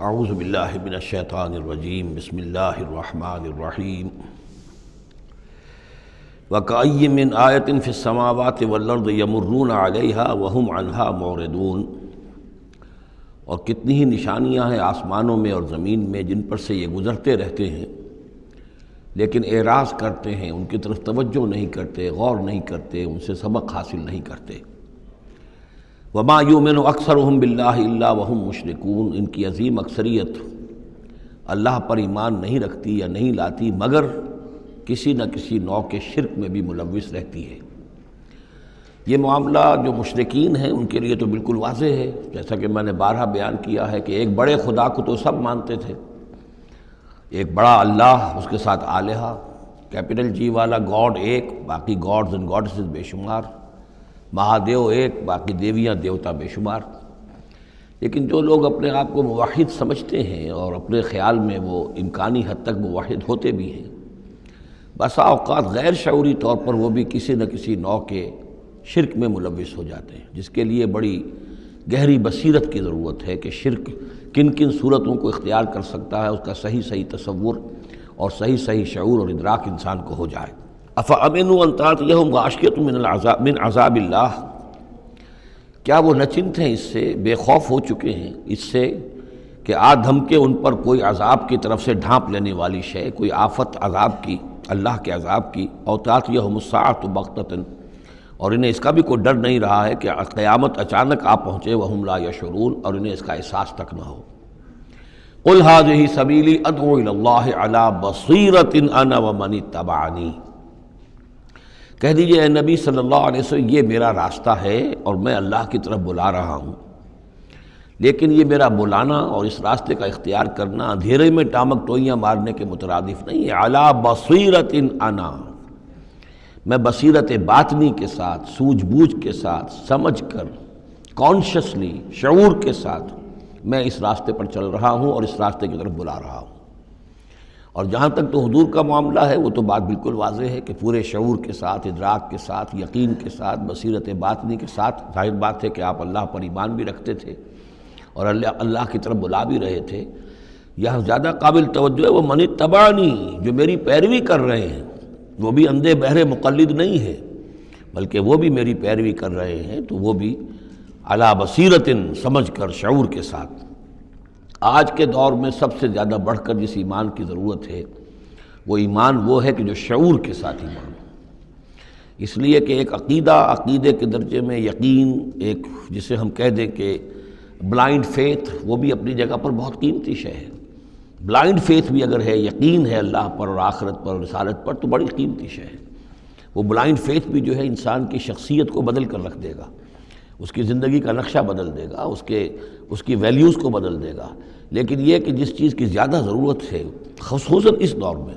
اعوذ باللہ من الشیطان الرجیم بسم اللہ الرحمن الرحیم وَكَأَيٍّ مِّنْ آیَةٍ فِي السَّمَاوَاتِ وَالْأَرْضِ يَمُرُّونَ عَلَيْهَا وَهُمْ عَنْهَا مُعْرِضُونَ، اور کتنی ہی نشانیاں ہیں آسمانوں میں اور زمین میں جن پر سے یہ گزرتے رہتے ہیں لیکن اعراض کرتے ہیں، ان کی طرف توجہ نہیں کرتے، غور نہیں کرتے، ان سے سبق حاصل نہیں کرتے۔ وَمَا يُؤْمِنُ أَكْثَرُهُم بِاللَّهِ إِلَّا وَهُم مُشْرِكُونَ، ان کی عظیم اکثریت اللہ پر ایمان نہیں رکھتی یا نہیں لاتی مگر کسی نہ کسی نوع کے شرک میں بھی ملوث رہتی ہے۔ یہ معاملہ جو مشرکین ہیں ان کے لیے تو بالکل واضح ہے، جیسا کہ میں نے بارہا بیان کیا ہے کہ ایک بڑے خدا کو تو سب مانتے تھے، ایک بڑا اللہ، اس کے ساتھ آلہہ، کیپٹل جی والا گاڈ ایک، باقی گاڈز اینڈ گاڈسز بے شمار، مہادیو ایک، باقی دیویاں دیوتا بے شمار۔ لیکن جو لوگ اپنے آپ کو موحد سمجھتے ہیں اور اپنے خیال میں وہ امکانی حد تک موحد ہوتے بھی ہیں، بسا اوقات غیر شعوری طور پر وہ بھی کسی نہ کسی نوع کے شرک میں ملوث ہو جاتے ہیں، جس کے لیے بڑی گہری بصیرت کی ضرورت ہے کہ شرک کن کن صورتوں کو اختیار کر سکتا ہے، اس کا صحیح تصور اور صحیح شعور اور ادراک انسان کو ہو جائے۔ أَفَأَمِنُوا أَن تَأْتِيَهُمْ غَاشِيَةٌ مِّنْ عَذَابِ اللَّهِ، کیا وہ نچنت ہیں، اس سے بے خوف ہو چکے ہیں اس سے کہ آ دھمکے ان پر کوئی عذاب کی طرف سے ڈھانپ لینے والی شے، کوئی آفت عذاب کی، اللہ کے عذاب کی، أَوْ تَأْتِيَهُمُ السَّاعَةُ بَغْتَةً، اور انہیں اس کا بھی کوئی ڈر نہیں رہا ہے کہ قیامت اچانک آ پہنچے، وَهُمْ لَا يَشْعُرُونَ، اور انہیں اس کا احساس تک نہ ہو۔ قُلْ هَٰذِهِ سَبِيلِي أَدْعُو إِلَى اللَّهِ عَلَىٰ بَصِيرَةٍ أَنَا وَمَنِ اتَّبَعَنِي، کہہ دیجئے اے نبی صلی اللہ علیہ وسلم، یہ میرا راستہ ہے اور میں اللہ کی طرف بلا رہا ہوں، لیکن یہ میرا بلانا اور اس راستے کا اختیار کرنا اندھیرے میں ٹامک ٹوئیاں مارنے کے مترادف نہیں ہے۔ عَلَىٰ بَصِيرَةٍ أَنَا، میں بصیرت باطنی کے ساتھ، سوجھ بوجھ کے ساتھ، سمجھ کر، کانشسلی، شعور کے ساتھ میں اس راستے پر چل رہا ہوں اور اس راستے کی طرف بلا رہا ہوں۔ اور جہاں تک تو حضور کا معاملہ ہے وہ تو بات بالکل واضح ہے کہ پورے شعور کے ساتھ، ادراک کے ساتھ، یقین کے ساتھ، بصیرت باطنی کے ساتھ، ظاہر بات ہے کہ آپ اللہ پر ایمان بھی رکھتے تھے اور اللہ کی طرف بلا بھی رہے تھے۔ یہاں زیادہ قابل توجہ ہے وہ من اتبعنی، جو میری پیروی کر رہے ہیں، وہ بھی اندھے بہرے مقلد نہیں ہے بلکہ وہ بھی میری پیروی کر رہے ہیں، تو وہ بھی علی بصیرتن، سمجھ کر، شعور کے ساتھ۔ آج کے دور میں سب سے زیادہ بڑھ کر جس ایمان کی ضرورت ہے وہ ایمان وہ ہے کہ جو شعور کے ساتھ ایمان ہو، اس لیے کہ ایک عقیدے کے درجے میں یقین، ایک جسے ہم کہہ دیں کہ بلائنڈ فیتھ، وہ بھی اپنی جگہ پر بہت قیمتی شے ہے۔ بلائنڈ فیتھ بھی اگر ہے، یقین ہے اللہ پر اور آخرت پر اور رسالت پر، تو بڑی قیمتی شے ہے۔ وہ بلائنڈ فیتھ بھی جو ہے انسان کی شخصیت کو بدل کر رکھ دے گا، اس کی زندگی کا نقشہ بدل دے گا، اس کی ویلیوز کو بدل دے گا۔ لیکن یہ کہ جس چیز کی زیادہ ضرورت ہے خصوصاً اس دور میں،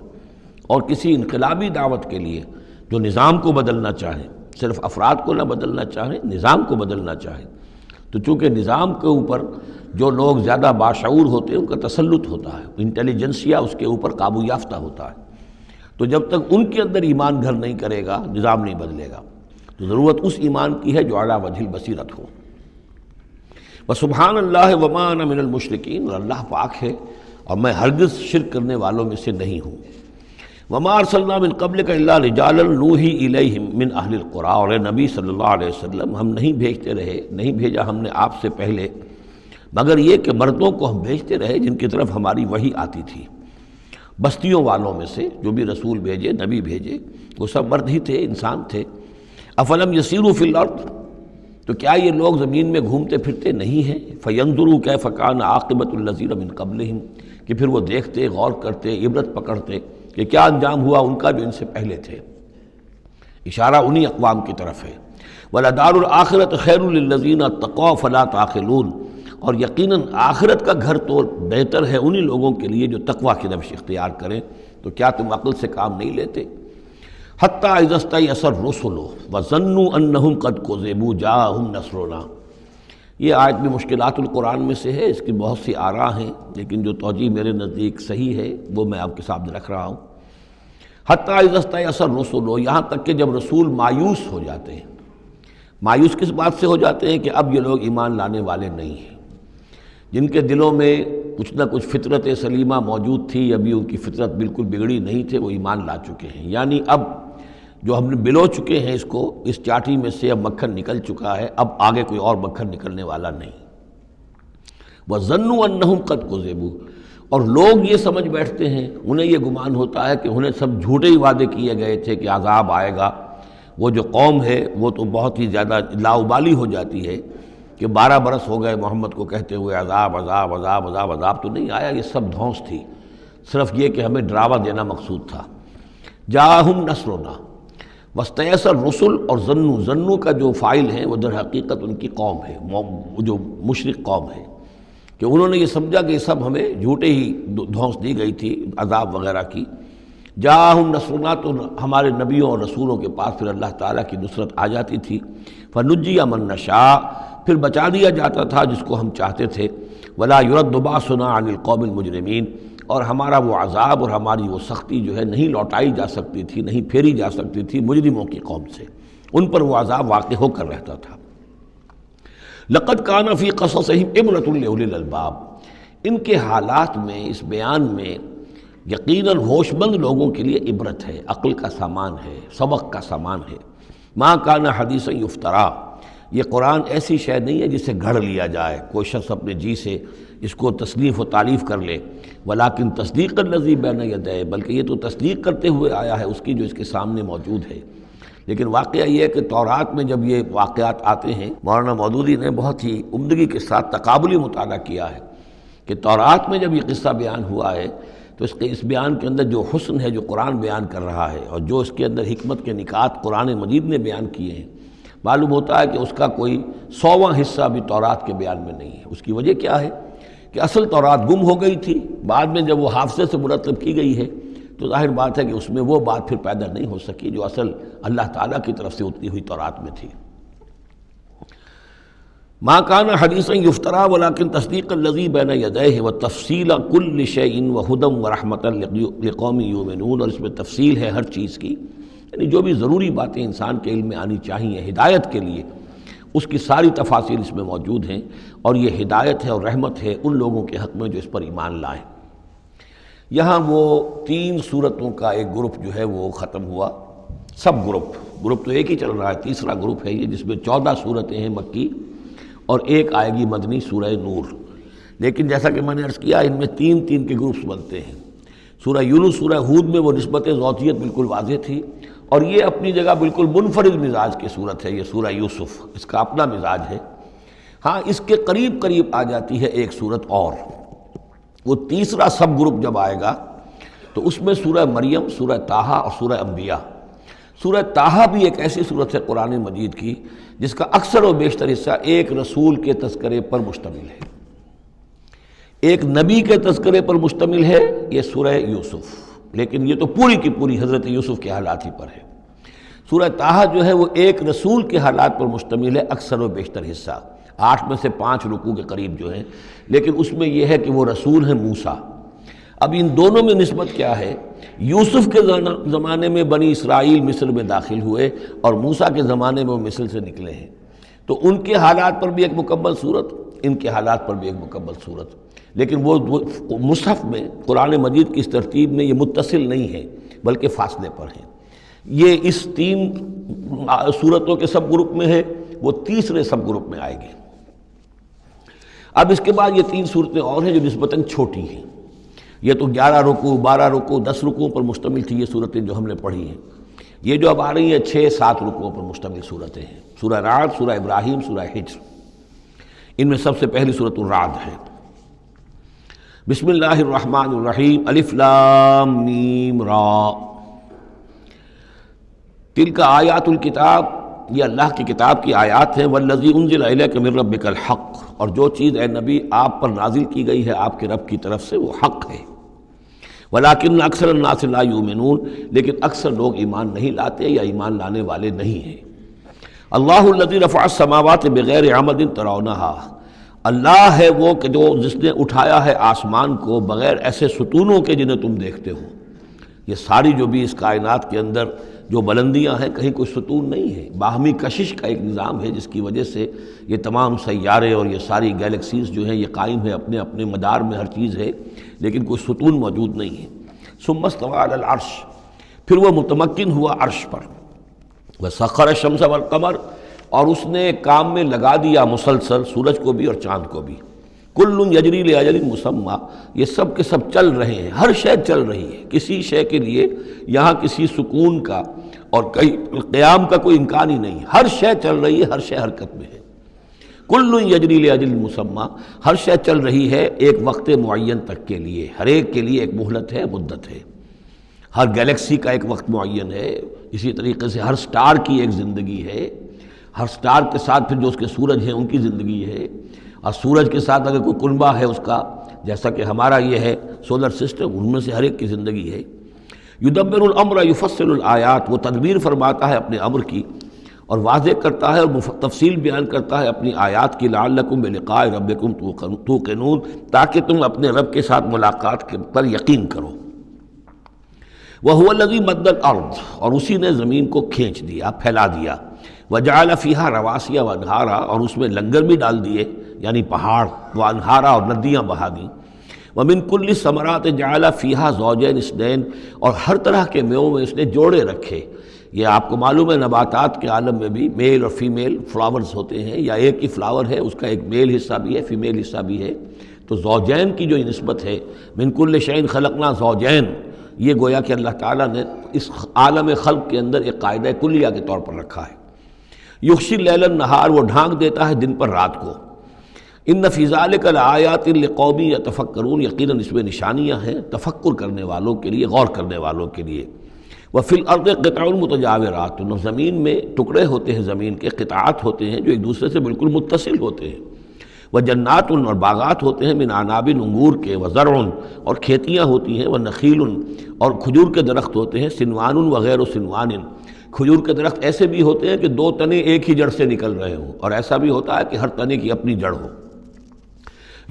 اور کسی انقلابی دعوت کے لیے جو نظام کو بدلنا چاہے، صرف افراد کو نہ بدلنا چاہیں، نظام کو بدلنا چاہیں، تو چونکہ نظام کے اوپر جو لوگ زیادہ باشعور ہوتے ہیں ان کا تسلط ہوتا ہے، انٹیلیجنسیا اس کے اوپر قابو یافتہ ہوتا ہے، تو جب تک ان کے اندر ایمان گھر نہیں کرے گا نظام نہیں بدلے گا۔ تو ضرورت اس ایمان کی ہے جو اعلیٰ وجہ البصیرت ہو۔ وسبحان اللہ وما انا من المشرکین، اور اللہ پاک ہے اور میں ہرگز شرک کرنے والوں میں سے نہیں ہوں۔ وما ارسلنا من قبلک الا رجالا نوحی الیہم من اہل القری، اور اے نبی صلی اللہ علیہ وسلم، ہم نہیں بھیجا ہم نے آپ سے پہلے مگر یہ کہ مردوں کو ہم بھیجتے رہے جن کی طرف ہماری وحی آتی تھی، بستیوں والوں میں سے جو بھی رسول بھیجے، نبی بھیجے، وہ سب مرد ہی تھے، انسان تھے۔ افلم یسیروا فی الارض، تو کیا یہ لوگ زمین میں گھومتے پھرتے نہیں ہیں؟ فینظروا کیف کان عاقبۃ الذین من قبلہم، کہ پھر وہ دیکھتے، غور کرتے، عبرت پکڑتے کہ کیا انجام ہوا ان کا جو ان سے پہلے تھے۔ اشارہ انہی اقوام کی طرف ہے۔ وَلَدَارُ الْآخِرَةِ خَيْرٌ لِلَّذِينَ اتَّقَوْا فَلَا تَعْقِلُونَ، اور یقیناً آخرت کا گھر تو بہتر ہے انہی لوگوں کے لیے جو تقویٰ کی روش اختیار کریں، تو کیا تم عقل سے کام نہیں لیتے؟ حتیٰ اذا استیأس الرسل وظنوا انہم قد کذبوا جاءہم نصرنا، یہ آیت بھی مشکلات القرآن میں سے ہے، اس کی بہت سی آراء ہیں، لیکن جو توجیہ میرے نزدیک صحیح ہے وہ میں آپ کے سامنے رکھ رہا ہوں۔ حتیٰ اذا استیأس الرسل، یہاں تک کہ جب رسول مایوس ہو جاتے ہیں۔ مایوس کس بات سے ہو جاتے ہیں؟ کہ اب یہ لوگ ایمان لانے والے نہیں ہیں۔ جن کے دلوں میں کچھ نہ کچھ فطرت سلیمہ موجود تھی، ابھی ان کی فطرت بالکل بگڑی نہیں تھے، وہ ایمان لا چکے ہیں۔ یعنی اب جو ہم نے بلو چکے ہیں اس کو، اس چاٹی میں سے اب مکھن نکل چکا ہے، اب آگے کوئی اور مکھن نکلنے والا نہیں۔ وَظَنُّوا أَنَّهُمْ قَدْ كُذِبُوا، اور لوگ یہ سمجھ بیٹھتے ہیں، انہیں یہ گمان ہوتا ہے کہ انہیں سب جھوٹے ہی وعدے کیے گئے تھے کہ عذاب آئے گا۔ وہ جو قوم ہے وہ تو بہت ہی زیادہ لاؤبالی ہو جاتی ہے کہ 12 برس ہو گئے محمد کو کہتے ہوئے عذاب عذاب عذاب عذاب، عذاب تو نہیں آیا، یہ سب دھونس تھی، صرف یہ کہ ہمیں ڈراوا دینا مقصود تھا۔ جاءہم نصرنا واستیأس الرسل، اور ظنو کا جو فاعل ہے وہ در حقیقت ان کی قوم ہے، جو مشرک قوم ہے، کہ انہوں نے یہ سمجھا کہ یہ سب ہمیں جھوٹے ہی دھونس دی گئی تھی عذاب وغیرہ کی۔ جاءہم نصرنا، تو ہمارے نبیوں اور رسولوں کے پاس پھر اللہ تعالیٰ کی نصرت آ جاتی تھی۔ فنجی من نشاء، پھر بچا دیا جاتا تھا جس کو ہم چاہتے تھے۔ ولا يرد باسنا عن القوم المجرمین، اور ہمارا وہ عذاب اور ہماری وہ سختی جو ہے نہیں لوٹائی جا سکتی تھی، نہیں پھیری جا سکتی تھی مجرموں کی قوم سے، ان پر وہ عذاب واقع ہو کر رہتا تھا۔ لقد کان فی قصصہم عبرۃ لأولی الالباب، ان کے حالات میں، اس بیان میں یقیناً ہوش مند لوگوں کے لیے عبرت ہے، عقل کا سامان ہے، سبق کا سامان ہے۔ ما کان حدیثا یفترا، یہ قرآن ایسی شے نہیں ہے جسے گھڑ لیا جائے، کوئی شخص اپنے جی سے اس کو تصنیف و تعریف کر لے۔ ولیکن تصدیق الذی بین یدیہ، بلکہ یہ تو تصدیق کرتے ہوئے آیا ہے اس کی جو اس کے سامنے موجود ہے۔ لیکن واقعہ یہ ہے کہ تورات میں جب یہ واقعات آتے ہیں، مولانا مودودی نے بہت ہی عمدگی کے ساتھ تقابلی مطالعہ کیا ہے کہ تورات میں جب یہ قصہ بیان ہوا ہے تو اس بیان کے اندر جو حسن ہے جو قرآن بیان کر رہا ہے، اور جو اس کے اندر حکمت کے نکات قرآن مجید نے بیان کیے ہیں، معلوم ہوتا ہے کہ اس کا کوئی 100واں حصہ بھی تورات کے بیان میں نہیں ہے۔ اس کی وجہ کیا ہے کہ اصل تورات گم ہو گئی تھی، بعد میں جب وہ حافظے سے مرتب کی گئی ہے تو ظاہر بات ہے کہ اس میں وہ بات پھر پیدا نہیں ہو سکی جو اصل اللہ تعالیٰ کی طرف سے اتری ہوئی تورات میں تھی۔ ما کان حدیثا یفترا ولکن تصدیق الذی بین یدیہ وتفصیل کل شیء وہدی ورحمۃ لقوم یؤمنون، اور اس میں تفصیل ہے ہر چیز کی، یعنی جو بھی ضروری باتیں انسان کے علم میں آنی چاہیے ہدایت کے لیے، اس کی ساری تفاصیل اس میں موجود ہیں، اور یہ ہدایت ہے اور رحمت ہے ان لوگوں کے حق میں جو اس پر ایمان لائیں۔ یہاں وہ 3 سورتوں کا ایک گروپ جو ہے وہ ختم ہوا، سب گروپ تو ایک ہی چل رہا ہے، تیسرا گروپ ہے یہ جس میں 14 سورتیں ہیں مکی اور ایک آئے گی مدنی سورہ نور۔ لیکن جیسا کہ میں نے عرض کیا، ان میں 3 کے گروپس بنتے ہیں۔ سورہ یونس، سورہ ہود میں وہ نسبت ذاتیت بالکل واضح تھی، اور یہ اپنی جگہ بالکل منفرد مزاج کی صورت ہے، یہ سورہ یوسف اس کا اپنا مزاج ہے۔ ہاں اس کے قریب آ جاتی ہے ایک صورت اور، وہ تیسرا سب گروپ جب آئے گا تو اس میں سورہ مریم، سورہ طٰہٰ اور سورہ انبیاء۔ سورہ طٰہٰ بھی ایک ایسی صورت ہے قرآن مجید کی جس کا اکثر و بیشتر حصہ ایک رسول کے تذکرے پر مشتمل ہے، ایک نبی کے تذکرے پر مشتمل ہے، یہ سورہ یوسف، لیکن یہ تو پوری کی پوری حضرت یوسف کے حالات ہی پر ہے۔ سورہ طٰہٰ جو ہے وہ ایک رسول کے حالات پر مشتمل ہے، اکثر و بیشتر حصہ 8 میں سے 5 رکوع کے قریب جو ہیں، لیکن اس میں یہ ہے کہ وہ رسول ہیں موسیٰ۔ اب ان دونوں میں نسبت کیا ہے؟ یوسف کے زمانے میں بنی اسرائیل مصر میں داخل ہوئے اور موسیٰ کے زمانے میں وہ مصر سے نکلے ہیں، تو ان کے حالات پر بھی ایک مکمل صورت، ان کے حالات پر بھی ایک مکمل صورت، لیکن وہ مصحف میں قرآن مجید کی اس ترتیب میں یہ متصل نہیں ہے بلکہ فاصلے پر ہیں۔ یہ اس 3 صورتوں کے سب گروپ میں ہے، وہ تیسرے سب گروپ میں آئے گے۔ اب اس کے بعد یہ 3 صورتیں اور ہیں جو نسبتاً چھوٹی ہیں، یہ تو 11 رکوع، 12 رکوع، 10 رکوعوں پر مشتمل تھی یہ صورتیں جو ہم نے پڑھی ہیں۔ یہ جو اب آ رہی ہیں 6-7 رکوعوں پر مشتمل صورتیں ہیں، سورہ رعد، سورہ ابراہیم، سورہ حجر۔ ان میں سب سے پہلی سورۃ الرعد ہے۔ بسم اللہ الرحمن الرحیم، الف لام میم را، تلک آیات الکتاب، یہ اللہ کی کتاب کی آیات ہیں، والذی انزل الیک من ربک الحق، اور جو چیز اے نبی آپ پر نازل کی گئی ہے آپ کے رب کی طرف سے وہ حق ہے۔ ولیکن اکثر الناس لا یؤمنون، لیکن اکثر لوگ ایمان نہیں لاتے یا ایمان لانے والے نہیں ہیں۔ اللہ الذی رفع السماوات بغیر عمد ترونہا، اللہ ہے وہ کہ جو جس نے اٹھایا ہے آسمان کو بغیر ایسے ستونوں کے جنہیں تم دیکھتے ہو۔ یہ ساری جو بھی اس کائنات کے اندر جو بلندیاں ہیں کہیں کوئی ستون نہیں ہے، باہمی کشش کا ایک نظام ہے جس کی وجہ سے یہ تمام سیارے اور یہ ساری گیلیکسیز جو ہیں یہ قائم ہے، اپنے اپنے مدار میں ہر چیز ہے، لیکن کوئی ستون موجود نہیں ہے۔ ثم استوى علی العرش، پھر وہ متمکن ہوا عرش پر۔ وسخر الشمس والقمر، اور اس نے کام میں لگا دیا مسلسل سورج کو بھی اور چاند کو بھی۔ کل یجری لاجل مسمى، یہ سب کے سب چل رہے ہیں، ہر شے چل رہی ہے، کسی شے کے لیے یہاں کسی سکون کا اور کہیں قیام کا کوئی امکان ہی نہیں، ہر شے چل رہی ہے، ہر شے حرکت میں ہے۔ کل یجری لاجل مسمى، ہر شے چل رہی ہے ایک وقت معین تک کے لیے، ہر ایک کے لیے ایک مہلت ہے، مدت ہے۔ ہر گیلیکسی کا ایک وقت معین ہے، اسی طریقے سے ہر سٹار کی ایک زندگی ہے، ہر سٹار کے ساتھ پھر جو اس کے سورج ہیں ان کی زندگی ہے، اور سورج کے ساتھ اگر کوئی کنبہ ہے اس کا، جیسا کہ ہمارا یہ ہے سولر سسٹم، ان میں سے ہر ایک کی زندگی ہے۔ یدبر الامر یفصل الآیات، وہ تدبیر فرماتا ہے اپنے امر کی اور واضح کرتا ہے اور تفصیل بیان کرتا ہے اپنی آیات کی، لعلکم بلقاء ربکم توقنون، تاکہ تم اپنے رب کے ساتھ ملاقات پر یقین کرو۔ وَهُوَ الَّذِي مَدَّ الْأَرْضَ، اور اسی نے زمین کو کھینچ دیا، پھیلا دیا۔ وَجَعَلَ فِيهَا رَوَاسِيَ وَأَنْهَارًا، اور اس میں لنگر بھی ڈال دیے، یعنی پہاڑ، وَأَنْهَارًا، اور ندیاں بہا دیں۔ وَمِن كُلِّ الثَّمَرَاتِ جَعَلَ فِيهَا زَوْجَيْنِ اثْنَيْنِ، اور ہر طرح کے میووں میں اس نے جوڑے رکھے۔ یہ آپ کو معلوم ہے نباتات کے عالم میں بھی میل اور فیمیل فلاورز ہوتے ہیں، یا ایک ہی فلاور ہے اس کا ایک میل حصہ بھی ہے، فیمیل حصہ بھی ہے، تو زوجین کی جو نسبت ہے، من کل شیء خلقنا زوجین، یہ گویا کہ اللہ تعالیٰ نے اس عالم خلق کے اندر ایک قاعدہ کلیہ کے طور پر رکھا ہے۔ یغشی اللیل النہار، وہ ڈھانک دیتا ہے دن پر رات کو۔ ان فی ذلک لآیات لقوم یتفکرون، یقیناً اس میں نشانیاں ہیں تفکر کرنے والوں کے لیے، غور کرنے والوں کے لیے۔ وفی الارض قطع متجاورات، زمین میں ٹکڑے ہوتے ہیں، زمین کے قطعات ہوتے ہیں جو ایک دوسرے سے بالکل متصل ہوتے ہیں۔ وجنات، اور باغات ہوتے ہیں، من عناب، انگور کے، وزرع، اور کھیتیاں ہوتی ہیں، ونخیل، اور کھجور کے درخت ہوتے ہیں، سنوان وغیر سنوان، کھجور کے درخت ایسے بھی ہوتے ہیں کہ دو تنے ایک ہی جڑ سے نکل رہے ہوں، اور ایسا بھی ہوتا ہے کہ ہر تنے کی اپنی جڑ ہو۔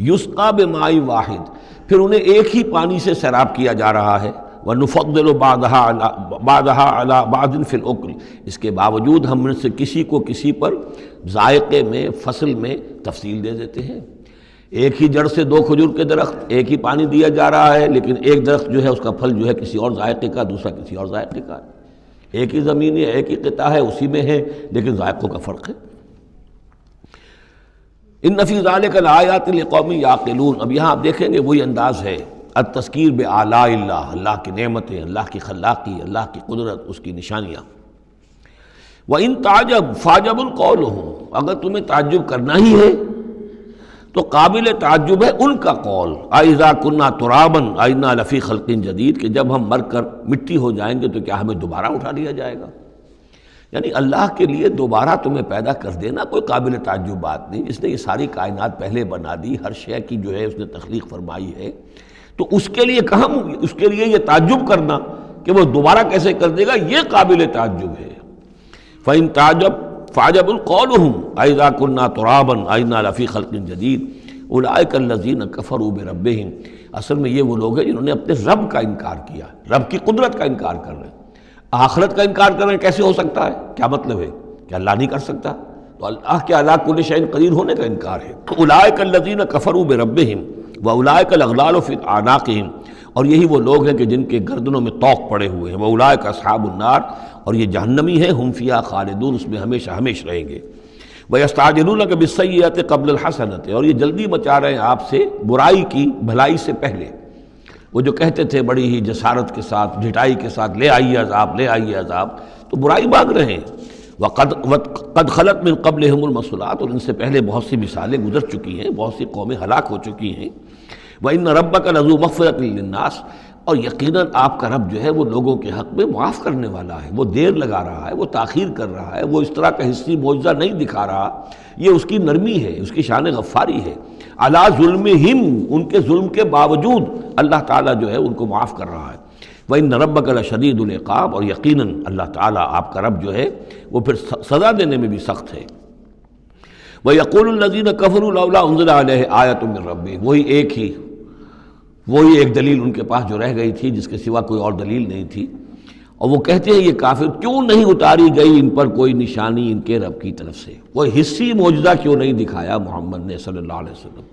یسقا بماء واحد، پھر انہیں ایک ہی پانی سے سیراب کیا جا رہا ہے۔ وَنُفَضِّلُ بَعْضَهَا عَلَى بَعْضٍ فِي الْأُكْلِ، اس کے باوجود ہم میں سے کسی کو کسی پر ذائقے میں، فصل میں تفصیل دے دیتے ہیں۔ ایک ہی جڑ سے دو کھجور کے درخت، ایک ہی پانی دیا جا رہا ہے، لیکن ایک درخت جو ہے اس کا پھل جو ہے کسی اور ذائقے کا، دوسرا کسی اور ذائقے کا ہے۔ ایک ہی زمین ہے، ایک ہی قطعہ ہے، اسی میں ہے، لیکن ذائقوں کا فرق ہے۔ ان فی ذلک لآیات لقوم یعقلون، اب یہاں آپ دیکھیں گے وہی انداز ہے، التذکیر بآلاء اللہ، اللہ کی نعمتیں، اللہ کی خلاقی، اللہ کی قدرت، اس کی نشانیاں۔ وَإِن تَعْجَبْ فَعْجَبٌ قَوْلُهُمْ، اگر تمہیں تعجب کرنا ہی ہے تو قابل تعجب ہے ان کا قول، أَإِذَا كُنَّا تُرَابًا أَإِنَّا لَفِي خَلْقٍ جَدِيدٍ، کہ جب ہم مر کر مٹی ہو جائیں گے تو کیا ہمیں دوبارہ اٹھا لیا جائے گا؟ یعنی اللہ کے لیے دوبارہ تمہیں پیدا کر دینا کوئی قابل تعجب بات نہیں، جس نے یہ ساری کائنات پہلے بنا دی، ہر شے کی جو ہے اس نے تخلیق فرمائی ہے، تو اس کے لیے کہاں، اس کے لیے یہ تعجب کرنا کہ وہ دوبارہ کیسے کر دے گا، یہ قابل تعجب ہے۔ فَإِن تَعْجَبْ فَعْجَبٌ قَوْلُهُمْ أَإِذَا كُنَّا تُرَابًا أَإِنَّا لَفِي خَلْقٍ جَدِيدٍ أُولَٰئِكَ الَّذِينَ كَفَرُوا بِرَبِّهِمْ، اصل میں یہ وہ لوگ ہیں جنہوں نے اپنے رب کا انکار کیا، رب کی قدرت کا انکار کر رہے ہیں، آخرت کا انکار کر رہے ہیں۔ کیسے ہو سکتا ہے؟ کیا مطلب ہے کہ اللہ نہیں کر سکتا؟ تو اللہ کے علی کل شیء قدیر ہونے کا انکار ہے۔ اولئک الذین کفروا بربہم واولئک الاغلال فی اعناقہم، اور یہی وہ لوگ ہیں کہ جن کے گردنوں میں طوق پڑے ہوئے ہیں۔ واولئک اصحاب النار، اور یہ جہنمی ہیں، ہم فیہا خالدون، اس میں ہمیشہ ہمیشہ رہیں گے۔ ویستعجلونک بالسیئۃ قبل الحسنۃ، اور یہ جلدی مچا رہے ہیں آپ سے برائی کی بھلائی سے پہلے۔ وہ جو کہتے تھے بڑی ہی جسارت کے ساتھ، ڈھٹائی کے ساتھ، لے آئیے عذاب، لے آئیے عذاب، تو برائی مانگ رہے ہیں۔ قد خلت من قبلہم المثلات، اور ان سے پہلے بہت سی مثالیں گزر چکی ہیں، بہت سی قومیں ہلاک ہو چکی ہیں۔ وَإِنَّ رَبَّكَ لَذُو مَغْفِرَةٍ لِلنَّاسِ، اور یقیناً آپ کا رب جو ہے وہ لوگوں کے حق میں معاف کرنے والا ہے، وہ دیر لگا رہا ہے، وہ تاخیر کر رہا ہے، وہ اس طرح کا حصی معجزہ نہیں دکھا رہا، یہ اس کی نرمی ہے، اس کی شان غفاری ہے۔ علی ظلمہم، ان کے ظلم کے باوجود اللہ تعالیٰ جو ہے ان کو معاف کر رہا ہے۔ وَإِنَّ رَبَّكَ لَشَدِيدُ الْعِقَابِ، اور یقیناً اللہ تعالیٰ آپ کا رب جو ہے وہ پھر سزا دینے میں بھی سخت ہے۔ وَيَقُولُ الَّذِينَ كَفَرُوا لَوْلَا أُنزِلَ عَلَيْهِ آیَةٌ مِّن رَّبِّهِ، وہی ایک دلیل ان کے پاس جو رہ گئی تھی، جس کے سوا کوئی اور دلیل نہیں تھی۔ اور وہ کہتے ہیں یہ کافر کیوں نہیں اتاری گئی ان پر کوئی نشانی ان کے رب کی طرف سے، کوئی حصی معجزہ کیوں نہیں دکھایا محمد نے صلی اللہ علیہ وسلم۔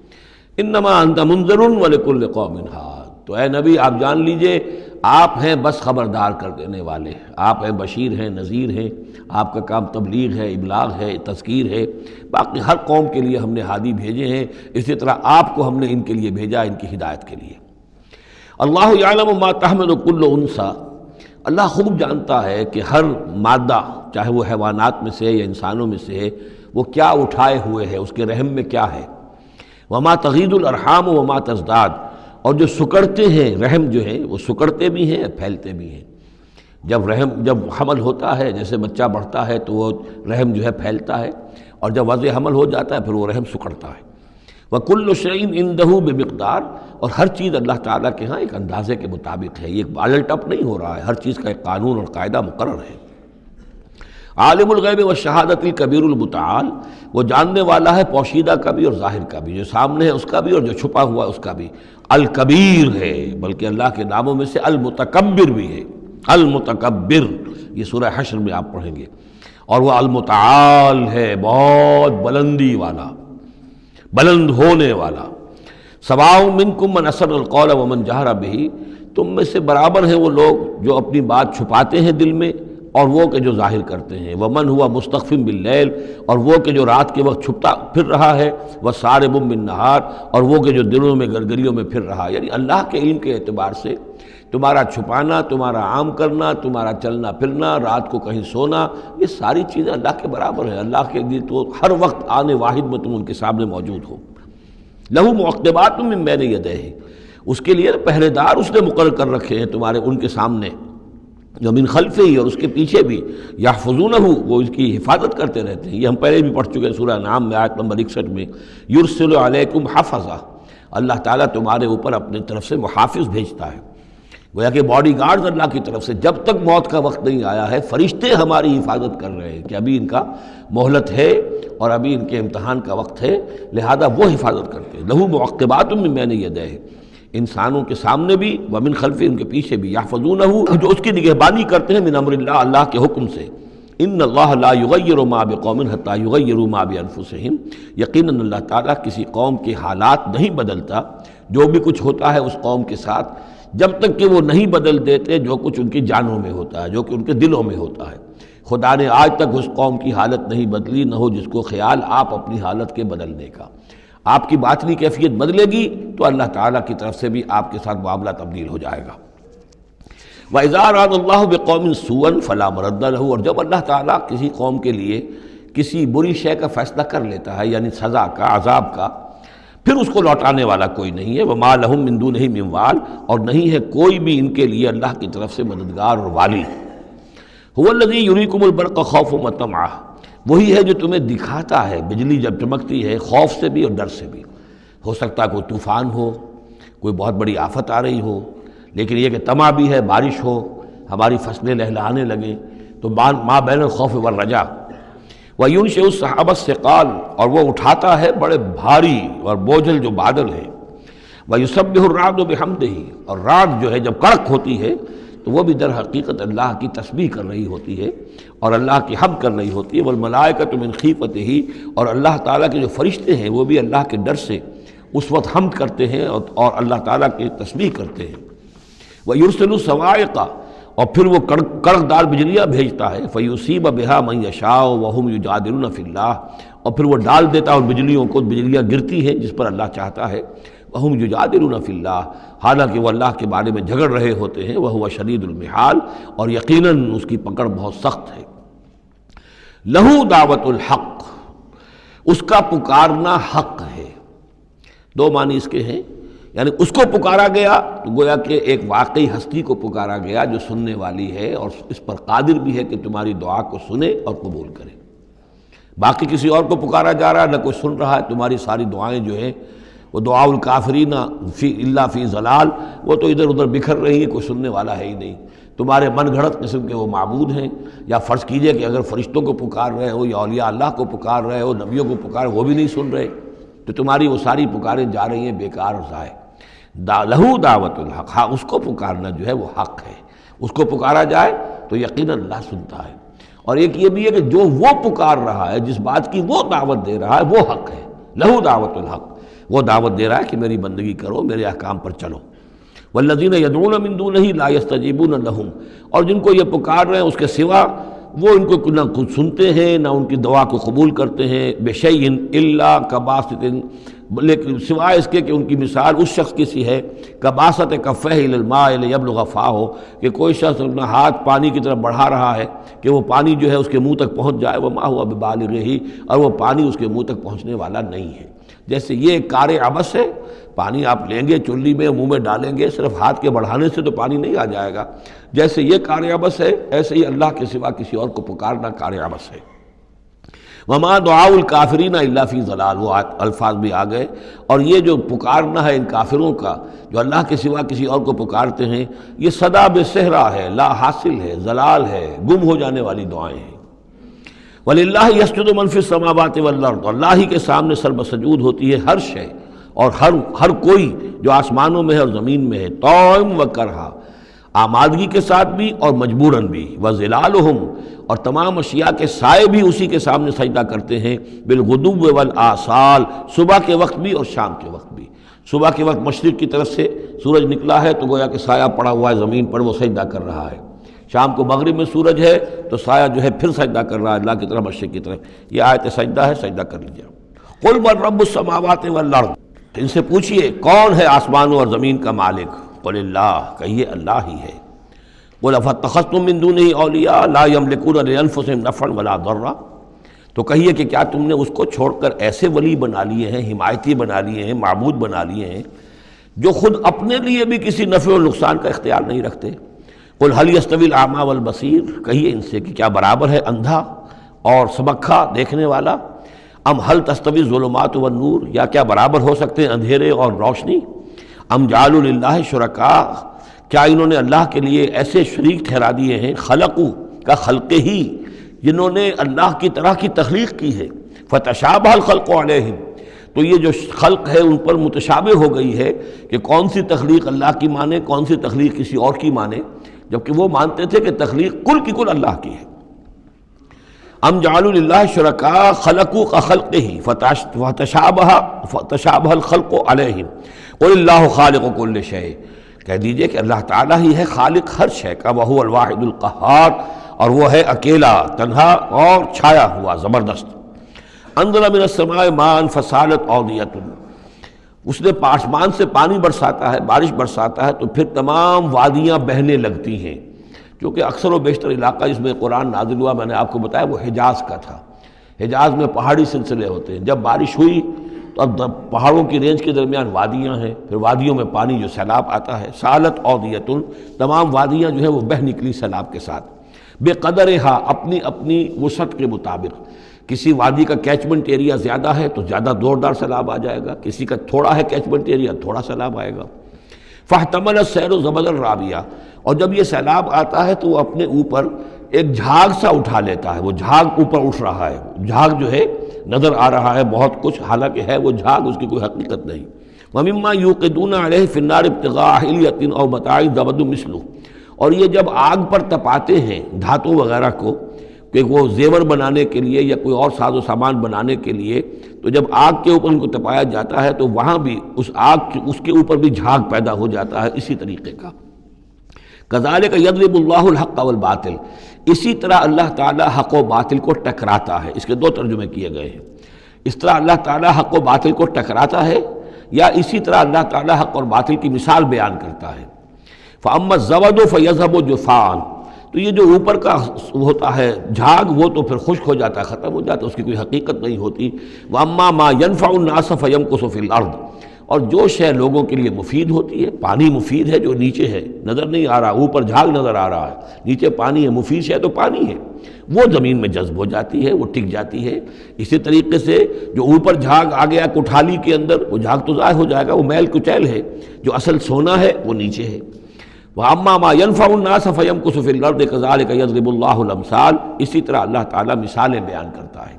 انما انت منذر ولکل قوم ھاد، تو اے نبی آپ جان لیجئے آپ ہیں بس خبردار کر دینے والے، آپ ہیں بشیر ہیں، نذیر ہیں، آپ کا کام تبلیغ ہے، ابلاغ ہے، تذکیر ہے۔ باقی ہر قوم کے لیے ہم نے ہادی بھیجے ہیں، اسی طرح آپ کو ہم نے ان کے لیے بھیجا، ان کی ہدایت کے لیے۔ اللہ یعلم ما تحمل کل انثی، اللہ خوب جانتا ہے کہ ہر مادہ چاہے وہ حیوانات میں سے ہے یا انسانوں میں سے ہے، وہ کیا اٹھائے ہوئے ہے، اس کے رحم میں کیا ہے۔ وما تغید الارحام وما تزداد، اور جو سکڑتے ہیں رحم جو ہے وہ سکڑتے بھی ہیں پھیلتے بھی ہیں۔ جب حمل ہوتا ہے، جیسے بچہ بڑھتا ہے تو وہ رحم جو ہے پھیلتا ہے، اور جب وضع حمل ہو جاتا ہے پھر وہ رحم سکڑتا ہے۔ وَكُلُّ شَيْءٍ عِندَهُ بِمِقْدَار، اور ہر چیز اللہ تعالیٰ کے ہاں ایک اندازے کے مطابق ہے، یہ بالل ٹپ نہیں ہو رہا ہے، ہر چیز کا ایک قانون اور قاعدہ مقرر ہے۔ عالم الغیب والشہادۃ الکبیر المتعال، وہ جاننے والا ہے پوشیدہ کا بھی اور ظاہر کا بھی، جو سامنے ہے اس کا بھی اور جو چھپا ہوا ہے اس کا بھی۔ الکبیر ہے، بلکہ اللہ کے ناموں میں سے المتکبر بھی ہے، المتکبر، یہ سورہ حشر میں آپ پڑھیں گے۔ اور وہ المتعال ہے، بہت بلندی والا، بلند ہونے والا۔ سواء منکم من اسر القول ومن جہر بہ، تم میں سے برابر ہیں وہ لوگ جو اپنی بات چھپاتے ہیں دل میں اور وہ کہ جو ظاہر کرتے ہیں۔ ومن ہوا مستخف باللیل، اور وہ کہ جو رات کے وقت چھپتا پھر رہا ہے، وسارب بالنہار، اور وہ کہ جو دنوں میں گرگریوں میں پھر رہا ہے۔ یعنی اللہ کے علم کے اعتبار سے تمہارا چھپانا، تمہارا عام کرنا، تمہارا چلنا پھرنا، رات کو کہیں سونا، یہ ساری چیزیں اللہ کے برابر ہیں۔ اللہ کے لیے تو ہر وقت آنے واحد میں تم ان کے سامنے موجود ہو۔ لہو معقبات من بین یدیہ، اس کے لیے پہرے دار اس نے مقرر کر رکھے ہیں تمہارے ان کے سامنے، جو من خلفہ ہی، اور اس کے پیچھے بھی، یحفظونہ، وہ اس کی حفاظت کرتے رہتے ہیں۔ یہ ہم پہلے بھی پڑھ چکے ہیں سورہ انعام میں آیت نمبر 61 میں، یرسل علیکم حفظہ، اللہ تعالیٰ تمہارے اوپر اپنی طرف سے محافظ بھیجتا ہے۔ گویا کہ باڈی گارڈز اللہ کی طرف سے، جب تک موت کا وقت نہیں آیا ہے فرشتے ہماری حفاظت کر رہے ہیں کہ ابھی ان کا مہلت ہے اور ابھی ان کے امتحان کا وقت ہے، لہذا وہ حفاظت کرتے ہیں۔ لہو معقبات من بین یدیہ، انسانوں کے سامنے بھی، ومن خلفہ، ان کے پیچھے بھی، یحفظونہ، جو اس کی نگہبانی کرتے ہیں، من امر اللہ، اللہ کے حکم سے۔ ان اللہ لا یغیر ما بقوم حتی یغیروا ما بانفسہم، یقیناً اللہ تعالیٰ کسی قوم کے حالات نہیں بدلتا، جو بھی کچھ ہوتا ہے اس قوم کے ساتھ، جب تک کہ وہ نہیں بدل دیتے جو کچھ ان کی جانوں میں ہوتا ہے، جو کہ ان کے دلوں میں ہوتا ہے۔ خدا نے آج تک اس قوم کی حالت نہیں بدلی، نہ ہو جس کو خیال آپ اپنی حالت کے بدلنے کا۔ آپ کی باطنی کیفیت بدلے گی تو اللہ تعالیٰ کی طرف سے بھی آپ کے ساتھ معاملہ تبدیل ہو جائے گا۔ وَإِذَا أَرَادَ اللَّهُ بِقَوْمٍ سُوءًا فَلَا مَرَدَّ لَهُ، اور جب اللہ تعالیٰ کسی قوم کے لیے کسی بری شے کا فیصلہ کر لیتا ہے، یعنی سزا کا، عذاب کا، پھر اس کو لوٹانے والا کوئی نہیں ہے۔ وَمَا لَهُم مِّن دُونِهِ مِن وَالٍ، اور نہیں ہے کوئی بھی ان کے لیے اللہ کی طرف سے مددگار اور والی۔ هُوَ الَّذِي يُرِيكُمُ الْبَرْقَ خَوْفًا وَطَمْعًا، وہی ہے جو تمہیں دکھاتا ہے بجلی جب چمکتی ہے، خوف سے بھی اور ڈر سے بھی۔ ہو سکتا ہے کوئی طوفان ہو، کوئی بہت بڑی آفت آ رہی ہو، لیکن یہ کہ طمع بھی ہے، بارش ہو، ہماری فصلیں لہلہانے لگیں، تو ما بین الخوف والرجا۔ وَيُنشِئُ السَّحَابَ الثِّقَالَ، اور وہ اٹھاتا ہے بڑے بھاری اور بوجھل جو بادل ہیں۔ وَيُسَبِّحُ الرَّعْدُ بِحَمْدِهِ، اور رعد جو ہے جب کڑک ہوتی ہے تو وہ بھی در حقیقت اللہ کی تسبیح کر رہی ہوتی ہے اور اللہ کی حمد کر رہی ہوتی ہے۔ وَالْمَلَائِكَةُ مِنْ خِیفَتِهِ، اور اللہ تعالیٰ کے جو فرشتے ہیں وہ بھی اللہ کے ڈر سے اس وقت حمد کرتے ہیں اور اللہ تعالیٰ کی تسبیح کرتے ہیں۔ وَيُرْسِلُ الصَّوَاعِقَ، اور پھر وہ کڑکدار بجلیاں بھیجتا ہے۔ فَيُصِيبَ بِهَا مَن يَشَاءُ وَهُمْ يُجَادِلُونَ فِي اللَّهِ، اور پھر وہ ڈال دیتا ہے ان بجلیوں کو، بجلیاں گرتی ہیں جس پر اللہ چاہتا ہے۔ وَهُمْ يُجَادِلُونَ فِي اللَّهِ، حالانکہ وہ اللہ کے بارے میں جھگڑ رہے ہوتے ہیں۔ وَهُوَ شَدِيدُ الْمِحَالِ، اور یقیناً اس کی پکڑ بہت سخت ہے۔ لَهُ دعوت الحق، اس کا پکارنا حق ہے۔ دو معنی اس کے ہیں، یعنی اس کو پکارا گیا تو گویا کہ ایک واقعی ہستی کو پکارا گیا جو سننے والی ہے اور اس پر قادر بھی ہے کہ تمہاری دعا کو سنے اور قبول کرے۔ باقی کسی اور کو پکارا جا رہا ہے، نہ کوئی سن رہا ہے، تمہاری ساری دعائیں جو ہیں وہ دعاء الکافرین الا فی ضلال، وہ تو ادھر ادھر بکھر رہی ہیں، کوئی سننے والا ہے ہی نہیں۔ تمہارے من گھڑت قسم کے وہ معبود ہیں، یا فرض کیجئے کہ اگر فرشتوں کو پکار رہے ہو یا اولیاء اللہ کو پکار رہے ہو، نبیوں کو پکار، وہ بھی نہیں سن رہے، تو تمہاری وہ ساری پکاریں جا رہی ہیں بیکار اور ضائع۔ لہو دعوت الحق، ہاں اس کو پکارنا جو ہے وہ حق ہے، اس کو پکارا جائے تو یقیناً اللہ سنتا ہے۔ اور ایک یہ بھی ہے کہ جو وہ پکار رہا ہے، جس بات کی وہ دعوت دے رہا ہے، وہ حق ہے، لہو دعوت الحق، وہ دعوت دے رہا ہے کہ میری بندگی کرو، میرے احکام پر چلو۔ والذین یدعون من دونہ لا یستجیبون لہم، اور جن کو یہ پکار رہے ہیں اس کے سوا، وہ ان کو نہ خود سنتے ہیں نہ ان کی دعا کو قبول کرتے ہیں، بشیء الا کباسط، لیکن سوائے اس کے کہ ان کی مثال اس شخص کی سی ہے کباسط کفہ الی الماء لیبلغ فاہ، کہ کوئی شخص اپنا ہاتھ پانی کی طرف بڑھا رہا ہے کہ وہ پانی جو ہے اس کے منہ تک پہنچ جائے، وما هو ببالغہ، اور وہ پانی اس کے منہ تک پہنچنے والا نہیں ہے۔ جیسے یہ کار عبث ہے، پانی آپ لیں گے چلی میں منہ میں ڈالیں گے، صرف ہاتھ کے بڑھانے سے تو پانی نہیں آ جائے گا، جیسے یہ کار عبث ہے ایسے ہی اللہ کے سوا کسی اور کو پکارنا کار عبث ہے۔ وما دعاء الکافرین الا فی ضلال، وہ الفاظ بھی آ گئے، اور یہ جو پکارنا ہے ان کافروں کا جو اللہ کے سوا کسی اور کو پکارتے ہیں، یہ صدا بے صحرا ہے، لا حاصل ہے، ضلال ہے، گم ہو جانے والی دعائیں ہیں۔ وَلِلَّهِ يَسْجُدُ مَن فِي السَّمَاوَاتِ وَالْأَرْضِ، اللہ ہی کے سامنے سر بسجود ہوتی ہے ہر شے اور ہر کوئی جو آسمانوں میں ہے اور زمین میں ہے، طوعاً وکرہا، آمادگی کے ساتھ بھی اور مجبوراً بھی، وَظِلَالُهُمْ، اور تمام اشیاء کے سائے بھی اسی کے سامنے سجدہ کرتے ہیں، بالغدو والآصال، صبح کے وقت بھی اور شام کے وقت بھی۔ صبح کے وقت مشرق کی طرف سے سورج نکلا ہے تو گویا کہ سایہ پڑا ہوا ہے زمین پر، وہ سجدہ کر رہا ہے۔ شام کو مغرب میں سورج ہے تو سایہ جو ہے پھر سجدہ کر رہا ہے اللہ کی طرف، مشرق کی طرف۔ یہ آیت سجدہ ہے، سجدہ کر لیجیے۔ قل من رب السماوات والارض، ان سے پوچھئے کون ہے آسمانوں اور زمین کا مالک؟ قل اللہ، کہیے اللہ ہی ہے۔ قل افاتخذتم من دونہ اولیاء لا یملکون لانفسہم نفعا ولا ضرا، تو کہیے کہ کیا تم نے اس کو چھوڑ کر ایسے ولی بنا لیے ہیں، حمایتی بنا لیے ہیں، معبود بنا لیے ہیں جو خود اپنے لیے بھی کسی نفع و نقصان کا اختیار نہیں رکھتے؟ قل هل يستوي الاعمى والبصیر، کہیے ان سے کہ کیا برابر ہے اندھا اور سبکھا دیکھنے والا؟ ام هل تستوي الظلمات والنور، یا کیا برابر ہو سکتے ہیں اندھیرے اور روشنی؟ ام جعلوا للہ شرکاء، کیا انہوں نے اللہ کے لیے ایسے شریک ٹھہرا دیے ہیں، خلقوا کا خلق ہی، جنہوں نے اللہ کی طرح کی تخلیق کی ہے، فتشابہ الخلق علیہم، تو یہ جو خلق ہے ان پر متشابہ ہو گئی ہے کہ کون سی تخلیق اللہ کی مانے، کون سی تخلیق کسی اور کی مانے، جبکہ وہ مانتے تھے کہ تخلیق کل کی کل اللہ کی ہے۔ ام جعلوا للہ شرکاء خلقوا کخلقہ فتشابہ الخلق علیہم قل اللہ خالق کل شیء، کہہ دیجئے کہ اللہ تعالیٰ ہی ہے خالق ہر شے کا، وہو الواحد القہار، اور وہ ہے اکیلا، تنہا اور چھایا ہوا زبردست۔ انزل من السماء ماء فسالت اودیۃ، اس نے آسمان سے پانی برساتا ہے، بارش برساتا ہے تو پھر تمام وادیاں بہنے لگتی ہیں، کیونکہ اکثر و بیشتر علاقہ جس میں قرآن نازل ہوا میں نے آپ کو بتایا وہ حجاز کا تھا۔ حجاز میں پہاڑی سلسلے ہوتے ہیں، جب بارش ہوئی تو اب پہاڑوں کی رینج کے درمیان وادیاں ہیں، پھر وادیوں میں پانی جو سیلاب آتا ہے، سالت اودیۃ، تمام وادیاں جو ہیں وہ بہہ نکلی سیلاب کے ساتھ، بے قدرہا، اپنی اپنی وسعت کے مطابق۔ کسی وادی کا کیچمنٹ ایریا زیادہ ہے تو زیادہ زوردار سیلاب آ جائے گا، کسی کا تھوڑا ہے کیچمنٹ ایریا، تھوڑا سیلاب آئے گا۔ فاحتمل السیل زبدا رابیہ، اور جب یہ سیلاب آتا ہے تو وہ اپنے اوپر ایک جھاگ سا اٹھا لیتا ہے، وہ جھاگ اوپر اٹھ رہا ہے، جھاگ جو ہے نظر آ رہا ہے بہت کچھ، حالانکہ ہے وہ جھاگ، اس کی کوئی حقیقت نہیں۔ وَمِمَّا يُوقِدُونَ عَلَيْهِ فِي النَّارِ ابْتِغَاءَ حِلْيَةٍ أَوْ مَتَاعٍ زَبَدٌ مِثْلُهُ، اور یہ جب آگ پر تپاتے ہیں دھاتوں وغیرہ کو کہ وہ زیور بنانے کے لیے یا کوئی اور ساز و سامان بنانے کے لیے، تو جب آگ کے اوپر ان کو تپایا جاتا ہے تو وہاں بھی اس کے اوپر بھی جھاگ پیدا ہو جاتا ہے اسی طریقے کا۔ کذالک یضرب اللہ الحق والباطل، اسی طرح اللہ تعالیٰ حق و باطل کو ٹکراتا ہے۔ اس کے دو ترجمے کیے گئے ہیں، اس طرح اللہ تعالیٰ حق و باطل کو ٹکراتا ہے، یا اسی طرح اللہ تعالیٰ حق اور باطل کی مثال بیان کرتا ہے۔ فَأَمَّا الزَّبَدُ فَيَذْهَبُ جُفَاءً، تو یہ جو اوپر کا ہوتا ہے جھاگ وہ تو پھر خشک ہو جاتا ہے، ختم ہو جاتا ہے، اس کی کوئی حقیقت نہیں ہوتی۔ وَأَمَّا مَا يَنْفَعُ النَّاسَ فَيَمْكُثُ فِي الْأَرْضِ، اور جو شے لوگوں کے لیے مفید ہوتی ہے، پانی مفید ہے جو نیچے ہے نظر نہیں آ رہا، اوپر جھاگ نظر آ رہا ہے، نیچے پانی ہے، مفید شے تو پانی ہے، وہ زمین میں جذب ہو جاتی ہے، وہ ٹک جاتی ہے۔ اسی طریقے سے جو اوپر جھاگ آ گیا کوٹھالی کے اندر، وہ جھاگ تو ضائع ہو جائے گا، وہ میل کچیل ہے، جو اصل سونا ہے وہ نیچے ہے۔ وَأَمَّا مَا يَنْفَعُ النَّاسَ فَيَمْكُثُ فِي الْأَرْضِ كَذَلِكَ يَضْرِبُ اللَّهُ الْأَمْثَالَ، اسی طرح اللہ تعالیٰ مثالیں بیان کرتا ہے۔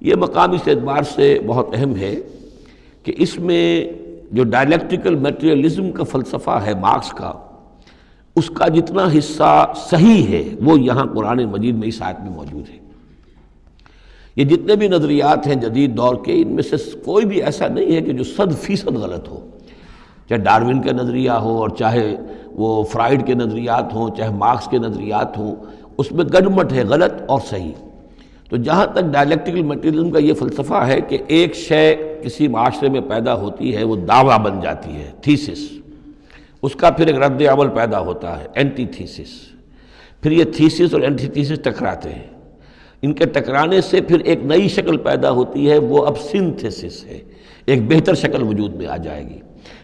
یہ مقام اس اعتبار سے بہت اہم ہے کہ اس میں جو ڈائلیکٹیکل میٹریلزم کا فلسفہ ہے مارکس کا، اس کا جتنا حصہ صحیح ہے وہ یہاں قرآن مجید میں اس آیت میں موجود ہے۔ یہ جتنے بھی نظریات ہیں جدید دور کے، ان میں سے کوئی بھی ایسا نہیں ہے کہ جو 100% غلط ہو، چاہے ڈارون کا نظریہ ہو اور چاہے وہ فرائیڈ کے نظریات ہوں، چاہے مارکس کے نظریات ہوں، اس میں گڈمٹ ہے غلط اور صحیح۔ تو جہاں تک ڈائلیکٹیکل میٹیریلزم کا یہ فلسفہ ہے کہ ایک شے کسی معاشرے میں پیدا ہوتی ہے، وہ دعویٰ بن جاتی ہے، تھیسس، اس کا پھر ایک رد عمل پیدا ہوتا ہے، اینٹی تھیسس، پھر یہ تھیسس اور اینٹی تھیسس ٹکراتے ہیں، ان کے ٹکرانے سے پھر ایک نئی شکل پیدا ہوتی ہے، وہ اب سنتھسس ہے، ایک بہتر شکل وجود میں آ جائے گی۔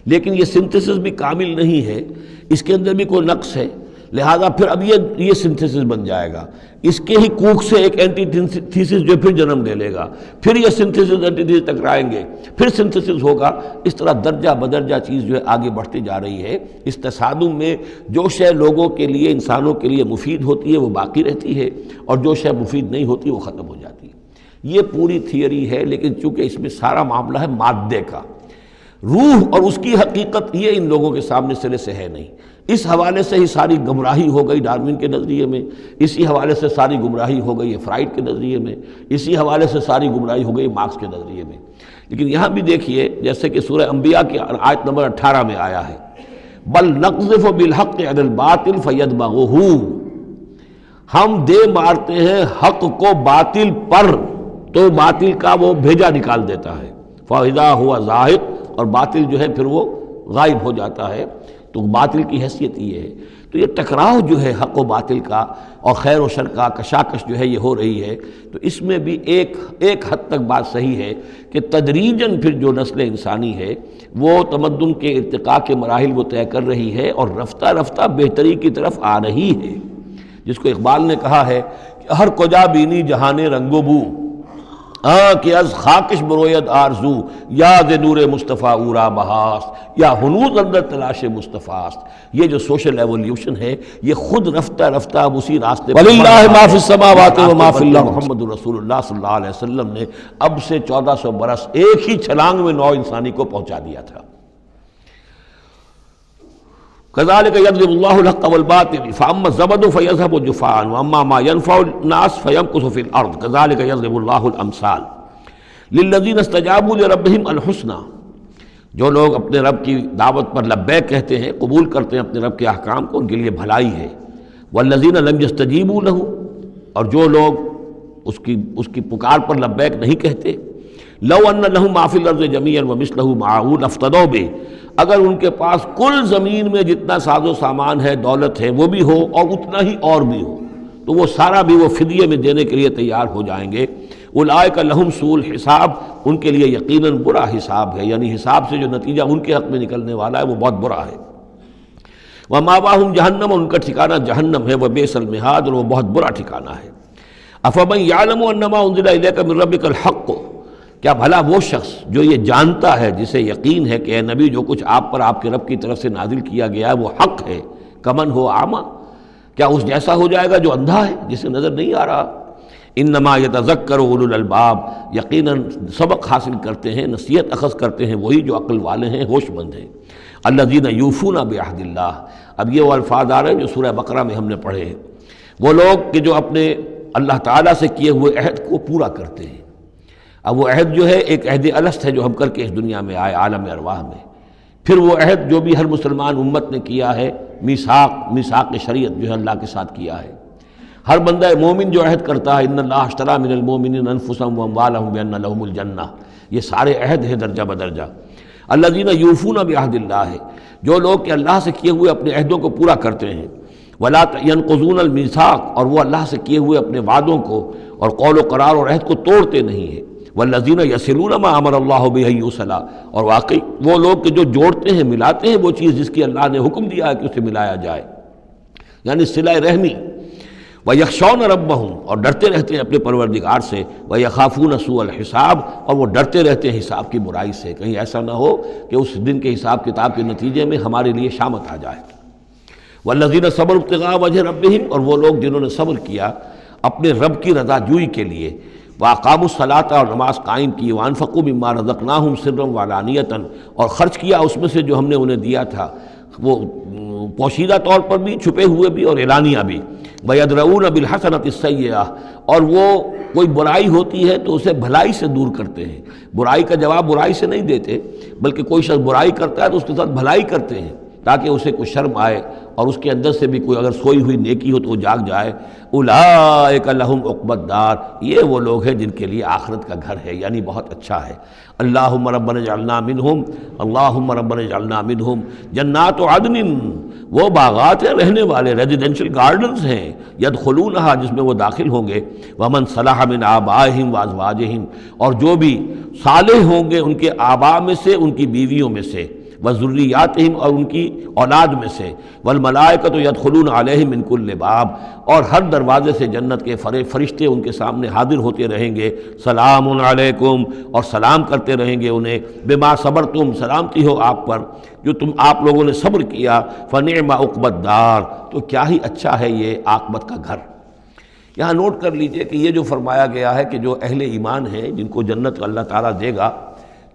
لیکن یہ سنتھسس بھی کامل نہیں ہے، اس کے اندر بھی کوئی نقص ہے، لہذا پھر اب یہ سنتھسس بن جائے گا، اس کے ہی کوکھ سے ایک اینٹی تھیسس جو پھر جنم لے لے گا، پھر یہ سنتھسس اینٹی تھیسس ٹکرائیں گے، پھر سنتھسس ہوگا، اس طرح درجہ بدرجہ چیز جو ہے آگے بڑھتی جا رہی ہے۔ اس تصادم میں جو شے لوگوں کے لیے، انسانوں کے لیے مفید ہوتی ہے وہ باقی رہتی ہے، اور جو شے مفید نہیں ہوتی وہ ختم ہو جاتی ہے۔ یہ پوری تھیوری ہے، لیکن چونکہ اس میں سارا معاملہ ہے مادے کا، روح اور اس کی حقیقت یہ ان لوگوں کے سامنے سرے سے ہے نہیں۔ اس حوالے سے ہی ساری گمراہی ہو گئی ڈارون کے نظریے میں، اسی حوالے سے ساری گمراہی ہو گئی فرائیڈ کے نظریے میں، اسی حوالے سے ساری گمراہی ہو گئی مارکس کے نظریے میں۔ لیکن یہاں بھی دیکھیے، جیسے کہ سورہ انبیاء کی آیت نمبر 18 میں آیا ہے، بل نقذف بالحق علی الباطل فیدمغہ، ہم دے مارتے ہیں حق کو باطل پر، تو باطل کا وہ بھیجا نکال دیتا ہے، فاذا ہوا زاہق، اور باطل جو ہے پھر وہ غائب ہو جاتا ہے۔ تو باطل کی حیثیت یہ ہے۔ تو یہ ٹکراؤ جو ہے حق و باطل کا اور خیر و شر کا کشاکش جو ہے یہ ہو رہی ہے، تو اس میں بھی ایک حد تک بات صحیح ہے کہ تدریجاً پھر جو نسل انسانی ہے وہ تمدن کے ارتقاء کے مراحل وہ طے کر رہی ہے، اور رفتہ رفتہ بہتری کی طرف آ رہی ہے، جس کو اقبال نے کہا ہے کہ ہر کجا بینی جہان رنگ و بو، کہ از خاکش بروید آرزو، یاد نور مصطفیٰ اورا بہاست، یا ہنوز اندر تلاش مصطفیٰ است۔ یہ جو سوشل ایولیوشن ہے یہ خود رفتہ رفتہ اب اسی راستے پر، وَلِلَّهِ مَا فِي السَّمَاوَاتِ وَمَا فِي الْأَرْضِ، محمد رسول اللہ صلی اللہ علیہ وسلم نے اب سے 1400 برس ایک ہی چھلانگ میں نو انسانی کو پہنچا دیا تھا۔ كذلك يضرب الله الحق والباطل فأما الزبد فيذهب جفاء وأما ما ينفع الناس فيمكث في الأرض كذلك يضرب الله الأمثال للذين استجابوا لربهم الحسنى، جو لوگ اپنے رب کی دعوت پر لبیک کہتے ہیں، قبول کرتے ہیں اپنے رب کے احکام کو، ان کے لیے بھلائی ہے۔ والذین لم يستجیبوا له، اور جو لوگ اس کی پکار پر لبیک نہیں کہتے، لو ان لهم ما فی الارض جميعا ومثله معه لافتدوا به، اگر ان کے پاس کل زمین میں جتنا ساز و سامان ہے، دولت ہے، وہ بھی ہو اور اتنا ہی اور بھی ہو، تو وہ سارا بھی وہ فدیے میں دینے کے لیے تیار ہو جائیں گے۔ اولئک لہم سوء الحساب، ان کے لیے یقیناً برا حساب ہے، یعنی حساب سے جو نتیجہ ان کے حق میں نکلنے والا ہے وہ بہت برا ہے۔ ومأواہم جہنم، ان کا ٹھکانہ جہنم ہے، وبئس المہاد، اور وہ بہت برا ٹھکانہ ہے۔ افمن یعلم انما انزل الیک من ربک الحق، کیا بھلا وہ شخص جو یہ جانتا ہے، جسے یقین ہے کہ اے نبی جو کچھ آپ پر آپ کے رب کی طرف سے نازل کیا گیا ہے وہ حق ہے، کمن ہو اعمیٰ، کیا اس جیسا ہو جائے گا جو اندھا ہے، جسے نظر نہیں آ رہا۔ انما یتذکر اولو الالباب، یقیناً سبق حاصل کرتے ہیں، نصیحت اخذ کرتے ہیں وہی جو عقل والے ہیں، ہوش مند ہیں۔ الذین یوفون بعہد اللہ، اب یہ وہ الفاظ آ رہے ہیں جو سورہ بقرہ میں ہم نے پڑھے ہیں، وہ لوگ کہ جو اپنے اللہ تعالیٰ سے کیے ہوئے عہد کو پورا کرتے ہیں۔ اب وہ عہد جو ہے ایک عہد الست ہے جو ہم کر کے اس دنیا میں آئے عالم ارواح میں، پھر وہ عہد جو بھی ہر مسلمان امت نے کیا ہے، میثاق شریعت جو ہے اللہ کے ساتھ کیا ہے۔ ہر بندہ مومن جو عہد کرتا ہے، ان اللہ اشتری من المؤمنین انفسهم واموالهم بان لهم الجنہ، یہ سارے عہد ہیں درجہ بدرجہ۔ الذین یوفون بعہد اللہ، جو لوگ کہ اللہ سے کیے ہوئے اپنے عہدوں کو پورا کرتے ہیں، ولا ينقضون الميثاق، اور وہ اللہ سے کیے ہوئے اپنے وعدوں کو اور قول و قرار اور عہد کو توڑتے نہیں ہیں۔ والذین یصلون ما امر اللہ بہ ان یوصل، اور واقعی وہ لوگ کہ جو جوڑتے ہیں، ملاتے ہیں وہ چیز جس کی اللہ نے حکم دیا ہے کہ اسے ملایا جائے، یعنی صلہ رحمی۔ وَيَخْشَوْنَ رَبَّهُمْ، اور ڈرتے رہتے ہیں اپنے پروردگار سے، وَيَخَافُونَ سُوءَ الْحِسَابِ، اور وہ ڈرتے رہتے ہیں حساب کی برائی سے، کہیں ایسا نہ ہو کہ اس دن کے حساب کتاب کے نتیجے میں ہمارے لیے شامت آ جائے۔ وَالَّذِينَ صَبَرُوا ابْتِغَاءَ وَجْهِ رَبِّهِمْ، اور وہ لوگ جنہوں نے صبر کیا اپنے رب کی رضا جوئی کے لیے، وَأَقَامُوا الصَّلَاةَ، اور نماز قائم کی، وَأَنفَقُوا مِمَّا رَزَقْنَاهُمْ سِرًّا وَعَلَانِيَةً، اور خرچ کیا اس میں سے جو ہم نے انہیں دیا تھا، وہ پوشیدہ طور پر بھی، چھپے ہوئے بھی اور اعلانیہ بھی۔ وَيَدْرَؤُونَ بِالْحَسَنَةِ السَّيِّئَةَ، اور وہ کوئی برائی ہوتی ہے تو اسے بھلائی سے دور کرتے ہیں۔ برائی کا جواب برائی سے نہیں دیتے، بلکہ کوئی شخص برائی کرتا ہے تو اس کے ساتھ بھلائی کرتے ہیں تاکہ اسے کوئی شرم آئے اور اس کے اندر سے بھی کوئی اگر سوئی ہوئی نیکی ہو تو وہ جاگ جائے۔ اولئک لہم عقبی الدار، یہ وہ لوگ ہیں جن کے لیے آخرت کا گھر ہے، یعنی بہت اچھا ہے۔ اللہم ربنا اجعلنا منہم، اللہم ربنا اجعلنا منہم۔ جنات عدن، وہ باغات ہیں رہنے والے، ریزیڈینشل گارڈنز ہیں، یدخلونہا، جس میں وہ داخل ہوں گے، ومن صلح من آبائہم وازواجہم، اور جو بھی صالح ہوں گے ان کے آباء میں سے، ان کی بیویوں میں سے، وذریاتہم، اور ان کی اولاد میں سے، والملائکۃ یدخلون علیہم من کل باب، اور ہر دروازے سے جنت کے فرشتے ان کے سامنے حاضر ہوتے رہیں گے، سلام علیکم، اور سلام کرتے رہیں گے انہیں، بما صبرتم، سلامتی ہو آپ پر جو آپ لوگوں نے صبر کیا، فنعم عقبی الدار، تو کیا ہی اچھا ہے یہ عاقبت کا گھر۔ یہاں نوٹ کر لیجئے کہ یہ جو فرمایا گیا ہے کہ جو اہل ایمان ہیں جن کو جنت اللہ تعالیٰ دے گا،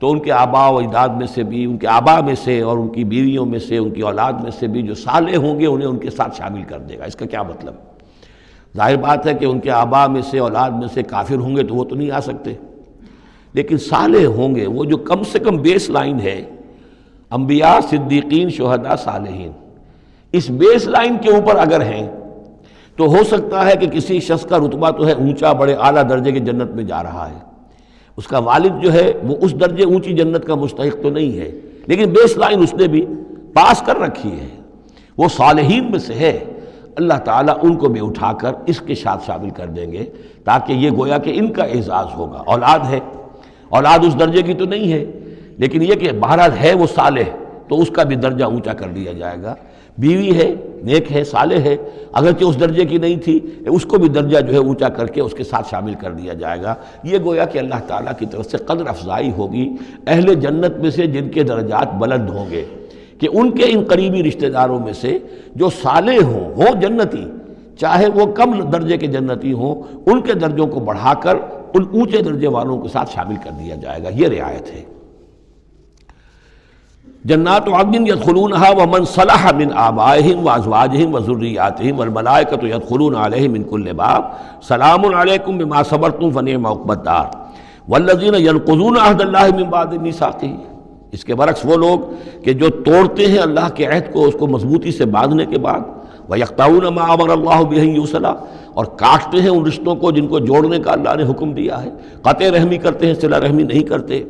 تو ان کے آباء و اجداد میں سے بھی، ان کے آباء میں سے اور ان کی بیویوں میں سے، ان کی اولاد میں سے بھی جو صالح ہوں گے انہیں ان کے ساتھ شامل کر دے گا۔ اس کا کیا مطلب؟ ظاہر بات ہے کہ ان کے آباء میں سے، اولاد میں سے کافر ہوں گے تو وہ تو نہیں آ سکتے، لیکن صالح ہوں گے، وہ جو کم سے کم بیس لائن ہے، انبیاء، صدیقین، شہداء، صالحین، اس بیس لائن کے اوپر اگر ہیں تو ہو سکتا ہے کہ کسی شخص کا رتبہ تو ہے اونچا، بڑے اعلیٰ درجے کی جنت میں جا رہا ہے، اس کا والد جو ہے وہ اس درجے اونچی جنت کا مستحق تو نہیں ہے، لیکن بیس لائن اس نے بھی پاس کر رکھی ہے، وہ صالحین میں سے ہے۔ اللہ تعالیٰ ان کو بھی اٹھا کر اس کے ساتھ شامل کر دیں گے، تاکہ یہ گویا کہ ان کا اعزاز ہوگا۔ اولاد ہے، اولاد اس درجے کی تو نہیں ہے، لیکن یہ کہ بہرحال ہے وہ صالح، تو اس کا بھی درجہ اونچا کر دیا جائے گا۔ بیوی ہے، نیک ہے، صالح ہے، اگرچہ اس درجے کی نہیں تھی، اس کو بھی درجہ جو ہے اونچا کر کے اس کے ساتھ شامل کر دیا جائے گا۔ یہ گویا کہ اللہ تعالیٰ کی طرف سے قدر افزائی ہوگی اہل جنت میں سے جن کے درجات بلند ہوں گے، کہ ان کے ان قریبی رشتہ داروں میں سے جو صالح ہوں جنتی، چاہے وہ کم درجے کے جنتی ہوں، ان کے درجوں کو بڑھا کر ان اونچے درجے والوں کے ساتھ شامل کر دیا جائے گا۔ یہ رعایت ہے۔ جنات عدن یدخلونہا ومن صلح من آبائہم وازواجہم وذریاتہم والملائکۃ یدخلون علیہم من کل باب، سلام علیکم بما صبرتم فنعم عقبی الدار والذین ینقضون عہد اللہ من بعد میثاقہ۔ اس کے برعکس وہ لوگ کہ جو توڑتے ہیں اللہ کے عہد کو، اس کو مضبوطی سے باندھنے کے بعد، وَيَقْطَعُونَ مَا أَمَرَ اللَّهُ بِهِ يُوصَلَ، اور کاٹتے ہیں ان رشتوں کو جن کو جوڑنے کا اللہ نے حکم دیا ہے، قطع رحمی کرتے ہیں، صلہ رحمی نہیں کرتے،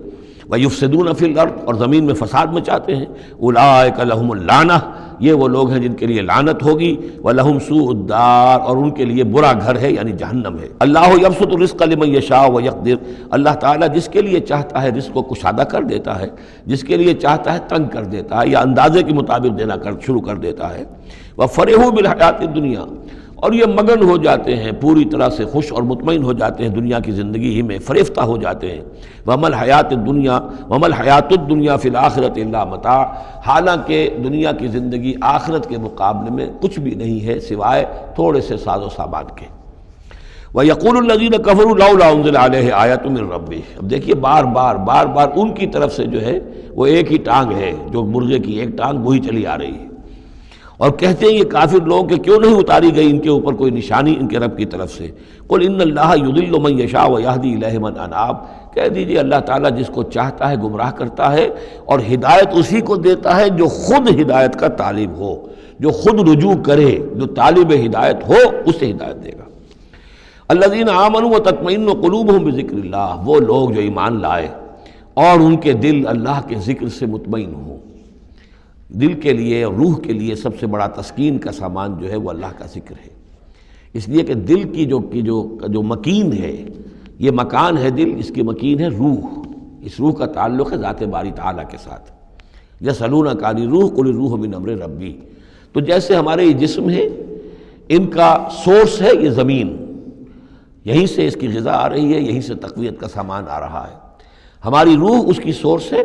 وَيُفْسِدُونَ فِي الْأَرْضِ، اور زمین میں فساد مچاتے ہیں، أُولَٰئِكَ لَهُمُ اللعنة، یہ وہ لوگ ہیں جن کے لیے لعنت ہوگی، وَلَهُمْ سُوءُ الدَّارِ، اور ان کے لیے برا گھر ہے یعنی جہنم ہے۔ اللہ یبسط الرزق لمن یشاء ویقدر، اللہ تعالیٰ جس کے لیے چاہتا ہے رزق کو کشادہ کر دیتا ہے، جس کے لیے چاہتا ہے تنگ کر دیتا ہے، یا اندازے کے مطابق دینا شروع کر دیتا ہے۔ وَفَرِحُوا بِالْحَيَاةِ الدُّنْيَا، اور یہ مگن ہو جاتے ہیں، پوری طرح سے خوش اور مطمئن ہو جاتے ہیں دنیا کی زندگی ہی میں، فریفتہ ہو جاتے ہیں۔ وَمَا الْحَيَاةُ الدُّنْيَا فِي الْآخِرَةِ إِلَّا مَتَاعٌ، حالانکہ دنیا کی زندگی آخرت کے مقابلے میں کچھ بھی نہیں ہے سوائے تھوڑے سے ساز و سامان کے۔ وَيَقُولُ الَّذِينَ كَفَرُوا لَوْلَا أُنزِلَ عَلَيْهِ آيَةٌ مِّن رَّبِّهِ، اب دیکھیے بار بار ان کی طرف سے جو ہے وہ ایک ہی ٹانگ ہے، جو مرغے کی ایک ٹانگ وہی چلی آ رہی ہے، اور کہتے ہیں یہ کافر لوگ کہ کیوں نہیں اتاری گئی ان کے اوپر کوئی نشانی ان کے رب کی طرف سے۔ قُلْ إِنَّ اللَّهَ يُضِلُّ مَن يَشَاءُ وَيَهْدِي إِلَيْهِ مَنْ أَنَابَ، کہہ دیجئے اللہ تعالیٰ جس کو چاہتا ہے گمراہ کرتا ہے، اور ہدایت اسی کو دیتا ہے جو خود ہدایت کا طالب ہو، جو خود رجوع کرے، جو طالب ہدایت ہو اسے ہدایت دے گا۔ الذین آمنوا وتطمئن قلوبہم بذکر اللہ، وہ لوگ جو ایمان لائے اور ان کے دل اللہ کے ذکر سے مطمئن ہوں۔ دل کے لیے اور روح کے لیے سب سے بڑا تسکین کا سامان جو ہے وہ اللہ کا ذکر ہے، اس لیے کہ دل کی جو مکین ہے، یہ مکان ہے دل، اس کی مکین ہے روح، اس روح کا تعلق ہے ذات باری تعالیٰ کے ساتھ۔ یسألونک عن الروح قل الروح من امر ربی، تو جیسے ہمارے یہ جسم ہے، ان کا سورس ہے یہ زمین، یہیں سے اس کی غذا آ رہی ہے، یہیں سے تقویت کا سامان آ رہا ہے۔ ہماری روح اس کی سورس ہے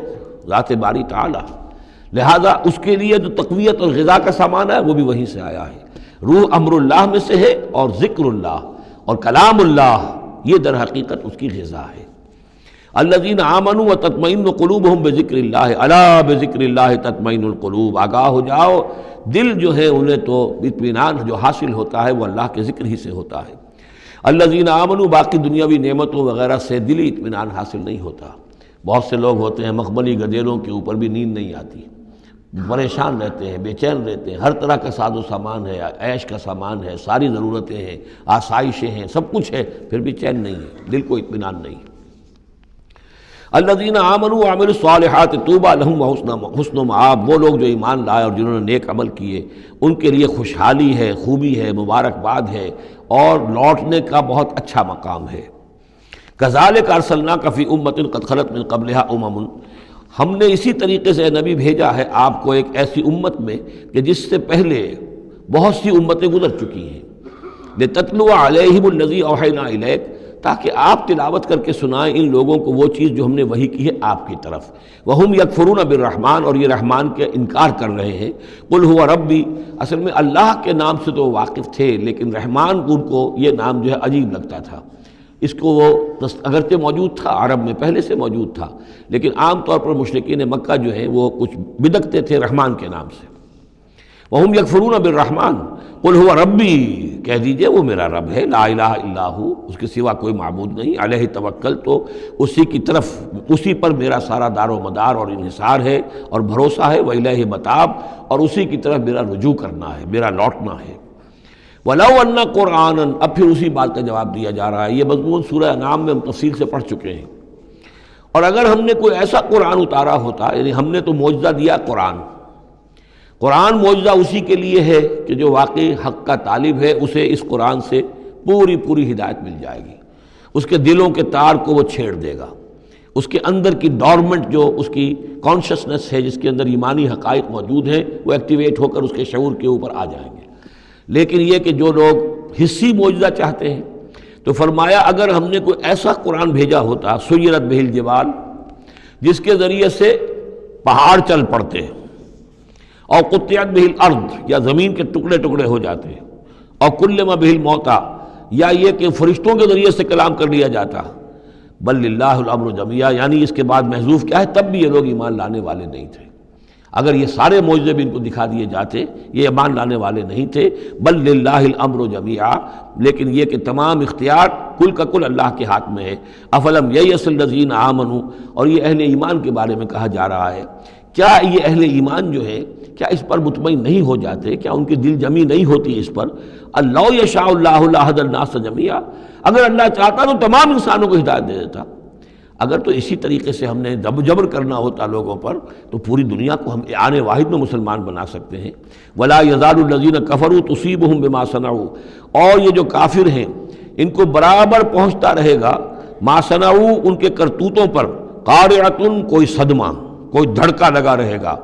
ذات باری تعالیٰ، لہذا اس کے لیے جو تقویت اور غذا کا سامان ہے وہ بھی وہیں سے آیا ہے۔ روح امر اللہ میں سے ہے، اور ذکر اللہ اور کلام اللہ یہ در حقیقت اس کی غذا ہے۔ الذین آمنوا وتطمئن قلوبہم بذکر اللہ، الا بذکر اللہ تطمئن القلوب، آگاہ ہو جاؤ دل جو ہے انہیں تو اطمینان جو حاصل ہوتا ہے وہ اللہ کے ذکر ہی سے ہوتا ہے۔ الذین آمنوا، باقی دنیاوی نعمتوں وغیرہ سے دلی اطمینان حاصل نہیں ہوتا۔ بہت سے لوگ ہوتے ہیں مخملی گدیلوں کے اوپر بھی نیند نہیں آتی، پریشان رہتے ہیں، بے چین رہتے ہیں، ہر طرح کا ساز و سامان ہے، عیش کا سامان ہے، ساری ضرورتیں ہیں، آسائشیں ہیں، سب کچھ ہے، پھر بھی چین نہیں ہے، دل کو اطمینان نہیں۔ الذین آمنوا وعملوا الصالحات طوبی لہم وحسن مآب، وہ لوگ جو ایمان لائے اور جنہوں نے نیک عمل کیے ان کے لیے خوشحالی ہے، خوبی ہے، مبارکباد ہے اور لوٹنے کا بہت اچھا مقام ہے۔ کذالک ارسلناک فی امۃ قد خلت من قبلھا امم، ہم نے اسی طریقے سے نبی بھیجا ہے آپ کو ایک ایسی امت میں کہ جس سے پہلے بہت سی امتیں گزر چکی ہیں، لتتلو علیہم الذی اوحینا الیک، تاکہ آپ تلاوت کر کے سنائیں ان لوگوں کو وہ چیز جو ہم نے وحی کی ہے آپ کی طرف۔ وہم یکفرون بالرحمن، اور یہ رحمان کے انکار کر رہے ہیں۔ قل هو ربی، اصل میں اللہ کے نام سے تو واقف تھے لیکن رحمان ان کو یہ نام جو ہے عجیب لگتا تھا، اس کو وہ اگرچہ موجود تھا عرب میں پہلے سے موجود تھا، لیکن عام طور پر مشرکین مکہ جو ہیں وہ کچھ بدکتے تھے رحمان کے نام سے۔ وہم یکفرون بالرحمن قل هو ربی، کہہ دیجئے وہ میرا رب ہے، لا الہ الا ہو، اس کے سوا کوئی معبود نہیں، علیہ توکل، تو اسی کی طرف، اسی پر میرا سارا دار و مدار اور انحصار ہے اور بھروسہ ہے، وإلیہ متاب، اور اسی کی طرف میرا رجوع کرنا ہے، میرا لوٹنا ہے۔ وَلَوْ أَنَّ قُرْآنًا، اب پھر اسی بات کا جواب دیا جا رہا ہے، یہ مضمون سورہ انعام میں ہم تفصیل سے پڑھ چکے ہیں۔ اور اگر ہم نے کوئی ایسا قرآن اتارا ہوتا، یعنی ہم نے تو معجزہ دیا قرآن معجزہ اسی کے لیے ہے کہ جو واقعی حق کا طالب ہے اسے اس قرآن سے پوری ہدایت مل جائے گی، اس کے دلوں کے تار کو وہ چھیڑ دے گا، اس کے اندر کی ڈورمنٹ جو اس کی کانشسنس ہے، جس کے اندر ایمانی حقائق موجود ہیں، وہ ایکٹیویٹ ہو کر اس کے شعور کے اوپر آ جائیں گے۔ لیکن یہ کہ جو لوگ حصی معجزہ چاہتے ہیں، تو فرمایا اگر ہم نے کوئی ایسا قرآن بھیجا ہوتا، سیرت بہ الجبال، جس کے ذریعے سے پہاڑ چل پڑتے اور قطعت بہ الارض، یا زمین کے ٹکڑے ٹکڑے ہو جاتے، اور کلم بہ الموتیٰ، یا یہ کہ فرشتوں کے ذریعے سے کلام کر لیا جاتا، بل للہ الامر جمیعا، یعنی اس کے بعد محذوف کیا ہے، تب بھی یہ لوگ ایمان لانے والے نہیں تھے۔ اگر یہ سارے معجزے بھی ان کو دکھا دیے جاتے یہ ایمان لانے والے نہیں تھے، بل للہ الامر جمیعا، لیکن یہ کہ تمام اختیار کل کا کل اللہ کے ہاتھ میں ہے۔ افلم ییأس الذین آمنوا، اور یہ اہل ایمان کے بارے میں کہا جا رہا ہے، کیا یہ اہل ایمان جو ہے کیا اس پر مطمئن نہیں ہو جاتے، کیا ان کی دل جمی نہیں ہوتی اس پر؟ اللہ یشاء اللہ لہدی الناس جمیعا، اگر اللہ چاہتا تو تمام انسانوں کو ہدایت دے دیتا۔ اگر تو اسی طریقے سے ہم نے جبر کرنا ہوتا لوگوں پر تو پوری دنیا کو ہم آنے واحد میں مسلمان بنا سکتے ہیں۔ ولا یزال الذین کفروا تصیبہم بما صنعوا، اور یہ جو کافر ہیں ان کو برابر پہنچتا رہے گا ما صنعوا، ان کے کرتوتوں پر، قارعۃ، کوئی صدمہ، کوئی دھڑکا لگا رہے گا،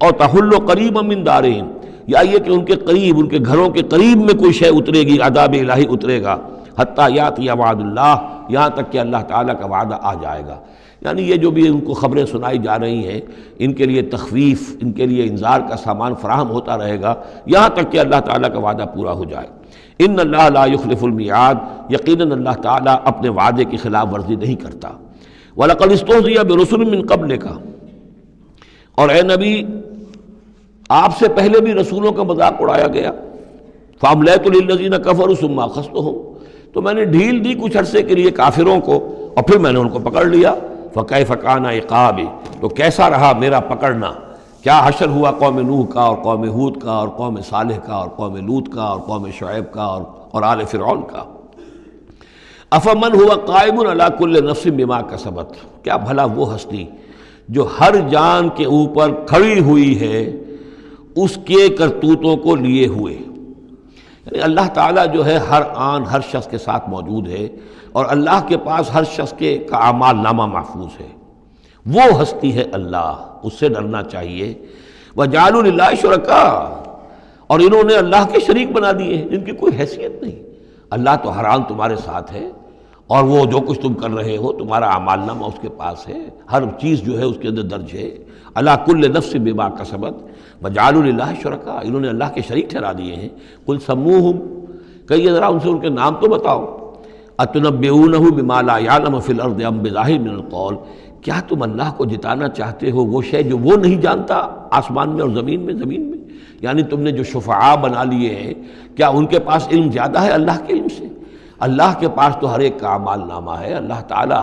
اور تحل قریبا من دارہم، یا یہ کہ ان کے قریب، ان کے گھروں کے قریب میں کوئی شے اترے گی، عذاب الہی اترے گا، حتیٰ یاتی وعد اللہ، یہاں تک کہ اللہ تعالیٰ کا وعدہ آ جائے گا۔ یعنی یہ جو بھی ان کو خبریں سنائی جا رہی ہیں ان کے لیے تخویف، ان کے لیے انذار کا سامان فراہم ہوتا رہے گا یہاں تک کہ اللہ تعالیٰ کا وعدہ پورا ہو جائے۔ ان اللہ لا یخلف المیعاد، یقیناً اللہ تعالیٰ اپنے وعدے کی خلاف ورزی نہیں کرتا۔ وَلَقَدِ اسْتُهْزِئَ بِرُسُلٍ مِّن قَبْلِكَ، اور اے نبی آپ سے پہلے بھی رسولوں کا مذاق اڑایا گیا۔ فَأَمْلَيْتُ لِلَّذِينَ كَفَرُوا ثُمَّ أَخَذْتُهُمْ، تو میں نے ڈھیل دی کچھ عرصے کے لیے کافروں کو اور پھر میں نے ان کو پکڑ لیا۔ فَكَيْفَ كَانَ عِقَابِ، تو کیسا رہا میرا پکڑنا، کیا حشر ہوا قوم نوح کا اور قوم ہود کا اور قوم صالح کا اور قوم لوط کا اور قوم شعیب کا اور آل فرعون کا۔ أَفَمَنْ هُوَ قَائِمٌ عَلَى كُلِّ نَفْسٍ بِمَا كَسَبَتْ، کیا بھلا وہ ہستی جو ہر جان کے اوپر کھڑی ہوئی ہے اس کے کرتوتوں کو لیے ہوئے۔ یعنی اللہ تعالیٰ جو ہے ہر آن ہر شخص کے ساتھ موجود ہے اور اللہ کے پاس ہر شخص کے کا اعمال نامہ محفوظ ہے، وہ ہستی ہے اللہ، اس سے ڈرنا چاہیے۔ وَجَعَلُوا لِلَّهِ شُرَكَاءَ، اور انہوں نے اللہ کے شریک بنا دیے ہیں جن کی کوئی حیثیت نہیں۔ اللہ تو ہر آن تمہارے ساتھ ہے اور وہ جو کچھ تم کر رہے ہو تمہارا اعمال نامہ اس کے پاس ہے، ہر چیز جو ہے اس کے اندر درج ہے۔ عَلَىٰ كُلِّ نَفْسٍ بِمَا كَسَبَتْ وَجَعَلُوا لِلَّهِ شُرَكَاءَ، انہوں نے اللہ کے شریک ٹھہرا دیے ہیں۔ قُلْ سَمُّوهُمْ، کہیے ذرا ان سے ان کے نام تو بتاؤ۔ أَتُنَبِّئُونَهُ بِمَا لَا يَعْلَمُ فِي الْأَرْضِ أَمْ بِظَاهِرٍ مِّنَ الْقَوْلِ، کیا تم اللہ کو جتانا چاہتے ہو وہ شے جو وہ نہیں جانتا آسمان میں اور زمین میں؟ یعنی تم نے جو شفعاء بنا لیے ہیں، کیا ان کے پاس علم زیادہ ہے اللہ کے علم سے؟ اللہ کے پاس تو ہر ایک کا اعمال نامہ ہے، اللہ تعالیٰ